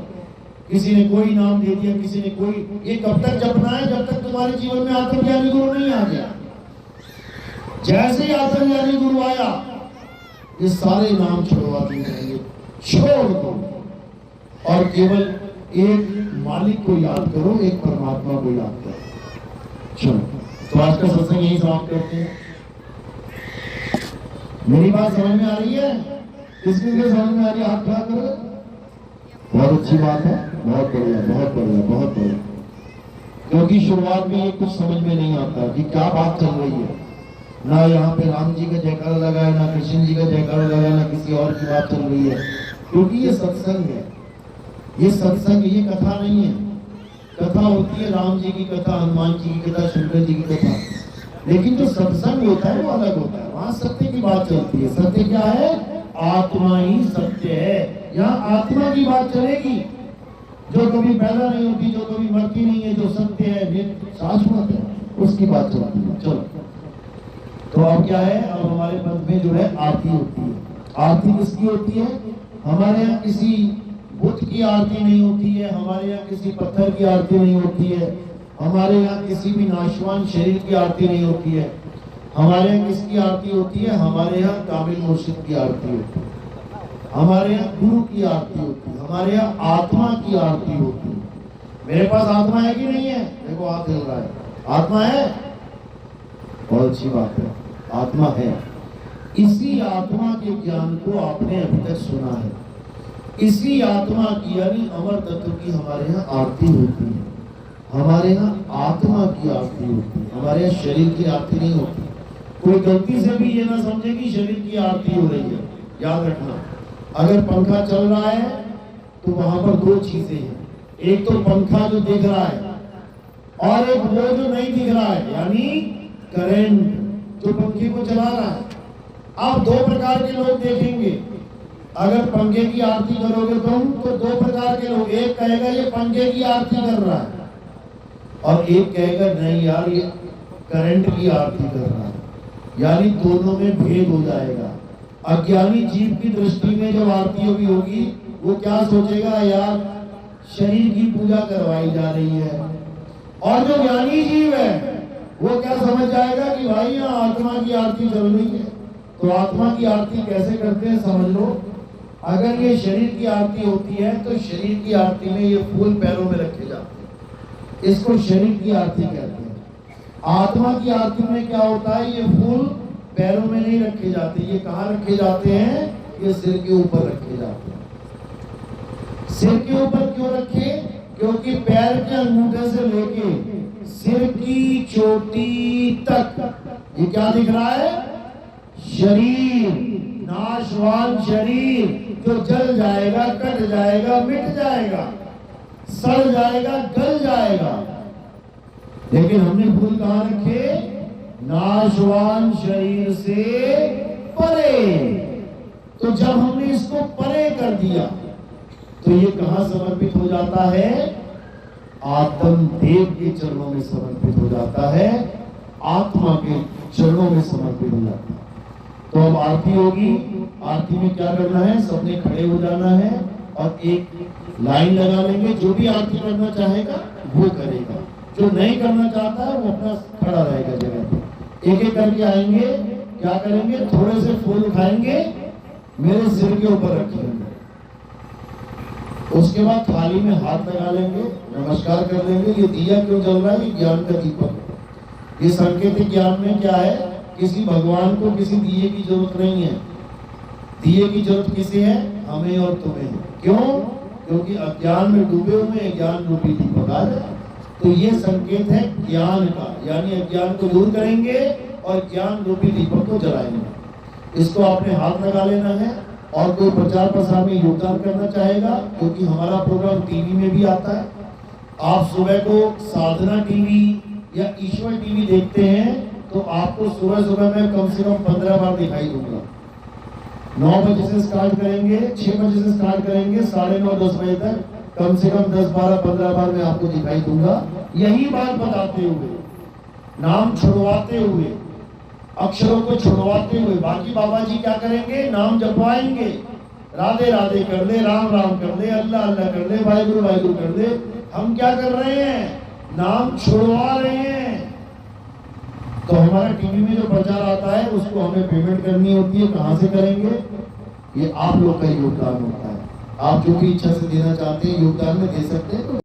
किसी ने कोई नाम दे दिया, किसी ने कोई। ये कब तक जपना है? जब तक तुम्हारे जीवन में आत्मज्ञानी गुरु नहीं आ गया। जैसे ही आत्मज्ञानी गुरु आया, ये सारे नाम छुड़वा दिए जाएंगे। छोड़ दो और केवल एक मालिक को याद करो, एक परमात्मा को याद करो। चलो, तो आज का सत्संग यही समाप्त करते हैं। मेरी बात समझ में आ रही है? किसकी समझ में आ रही है? हाथ खड़ा करो। बहुत अच्छी बात है, बहुत बढ़िया, बहुत बढ़िया, बहुत बढ़िया। क्योंकि शुरुआत में ये कुछ समझ में नहीं आता कि क्या बात चल रही है। ना यहाँ पे राम जी का जयकारा लगा है, ना कृष्ण जी का जयकारा लगा है, ना किसी और की बात चल रही है। क्योंकि ये सत्संग है, ये सत्संग, ये कथा नहीं है। कथा होती है राम जी की कथा, हनुमान जी की कथा, शंकर जी की कथा। लेकिन जो सत्संग होता है वो अलग होता है। वहां सत्य की बात चलती है। सत्य क्या है? आत्मा ही सत्य है। यहाँ आत्मा की बात चलेगी, जो कभी पैदा नहीं होती, जो कभी मरती नहीं है, जो सत्य है, साच बात है, उसकी बात चलती है। चलो, तो अब क्या है, अब हमारे पंथ में जो है आरती होती है। आरती किसकी होती है? हमारे यहाँ किसी बुद्ध की आरती नहीं होती है, हमारे यहाँ किसी पत्थर की आरती नहीं होती है, हमारे यहाँ किसी भी नाशवान शरीर की आरती नहीं होती है। हमारे यहाँ किसकी आरती होती है? हमारे यहाँ कामिल मुर्शिद की आरती होती है, हमारे यहाँ गुरु की आरती होती है, हमारे यहाँ आत्मा की आरती होती है। मेरे पास आत्मा है कि नहीं है? देखो हाथ हिल रहा है। आत्मा है, बहुत अच्छी बात है, आत्मा है। इसी आत्मा के ज्ञान को आपने अभी तक सुना है। इसी आत्मा की यानी अमर तत्व की हमारे यहाँ आरती होती है, हमारे यहाँ आत्मा की आरती होती है, हमारे यहाँ शरीर की आरती नहीं होती। कोई गलती से भी ये ना समझे कि शरीर की आरती हो रही है। याद रखना, अगर पंखा चल रहा है तो वहां पर दो चीजें हैं, एक तो पंखा जो दिख रहा है और एक वो जो नहीं दिख रहा है, यानी करंट जो पंखे को चला रहा है। आप दो प्रकार के लोग देखेंगे। अगर पंखे की आरती करोगे तुम तो दो प्रकार के लोग, एक कहेगा ये पंखे की आरती कर रहा है और एक कहेगा नहीं यार ये करंट की आरती कर रहा है। यानी दोनों में भेद हो जाएगा। अज्ञानी जीव की दृष्टि में जब आरती होगी वो क्या सोचेगा, यार शरीर की पूजा करवाई जा रही है। और जो ज्ञानी जीव है वो क्या समझ जाएगा कि भाई यहाँ आत्मा की आरती चल रही है। तो आत्मा की आरती कैसे करते हैं समझ लो। अगर ये शरीर की आरती होती है तो शरीर की आरती में ये फूल पैरों में रखे जाते हैं, इसको शरीर की आरती कहते हैं। आत्मा की आरती में क्या होता है, ये फूल पैरों में नहीं रखे जाते। ये कहाँ रखे जाते हैं? ये सिर के ऊपर रखे जाते हैं। सिर के ऊपर क्यों रखे? क्योंकि पैर के अंगूठे से लेके सिर की चोटी तक ये क्या दिख रहा है? शरीर, नाशवान शरीर जो जल जाएगा, कट जाएगा, मिट जाएगा, सड़ जाएगा, गल जाएगा। लेकिन हमने फूल कहाँ रखे? नाशवान शरीर से परे। तो जब हमने इसको परे कर दिया तो ये कहाँ समर्पित हो जाता है? आत्म देव के चरणों में समर्पित हो जाता है, आत्मा के चरणों में समर्पित हो जाता है। तो अब आरती होगी। आरती में क्या करना है? सबने खड़े हो जाना है और एक लाइन लगा लेंगे। जो भी आरती करना चाहेगा वो करेगा, जो नहीं करना चाहता है वो अपना खड़ा रहेगा जगह पे। एक एक करके आएंगे, क्या करेंगे? थोड़े से फूल उठाएंगे, मेरे सिर के ऊपर रखेंगे। उसके बाद थाली में हाथ लगा लेंगे, नमस्कार कर लेंगे। ये दिया क्यों जल रहा है? ये ज्ञान का दीपक। ये सांकेतिक ज्ञान में क्या है? किसी भगवान को किसी दिए की जरूरत नहीं है। दिए की जरूरत किसे है? हमें और तुम्हें। क्यों? क्योंकि अज्ञान में डूबे हुए ज्ञान रूपी दीपक आ जाए। तो ये संकेत है ज्ञान का, यानी अज्ञान को दूर करेंगे और ज्ञान रूपी दीपक को जलाएंगे। इसको आपने हाथ लगा लेना है। और कोई प्रचार प्रसार में योगदान करना चाहेगा, क्योंकि हमारा प्रोग्राम टीवी में भी आता है। आप सुबह को साधना टीवी या ईश्वर टीवी देखते हैं तो आपको सुबह सुबह में कम से कम 15 बार दिखाई दूंगा। 9 बजे से स्टार्ट करेंगे, 6 बजे से स्टार्ट करेंगे, 9:30 10 बजे तक कम से कम 10 12 15 बार मैं आपको दिखाई दूंगा। यही बात बताते हुए, नाम छुड़वाते हुए, अक्षरों को छुड़वाते हुए। बाकी बाबा जी क्या करेंगे? नाम जपवाएंगे। राधे राधे कर ले, राम राम कर ले, अल्लाह अल्लाह कर ले, वाहिगुरु वाहिगुरु कर ले। हम क्या कर रहे हैं? नाम छुड़वा रहे हैं। तो हमारा टीवी में जो प्रचार आता है उसको हमें पेमेंट करनी होती है। कहाँ से करेंगे? ये आप लोग का योगदान होता है। आप जो भी इच्छा से देना चाहते हैं योगदान में दे सकते हैं, तो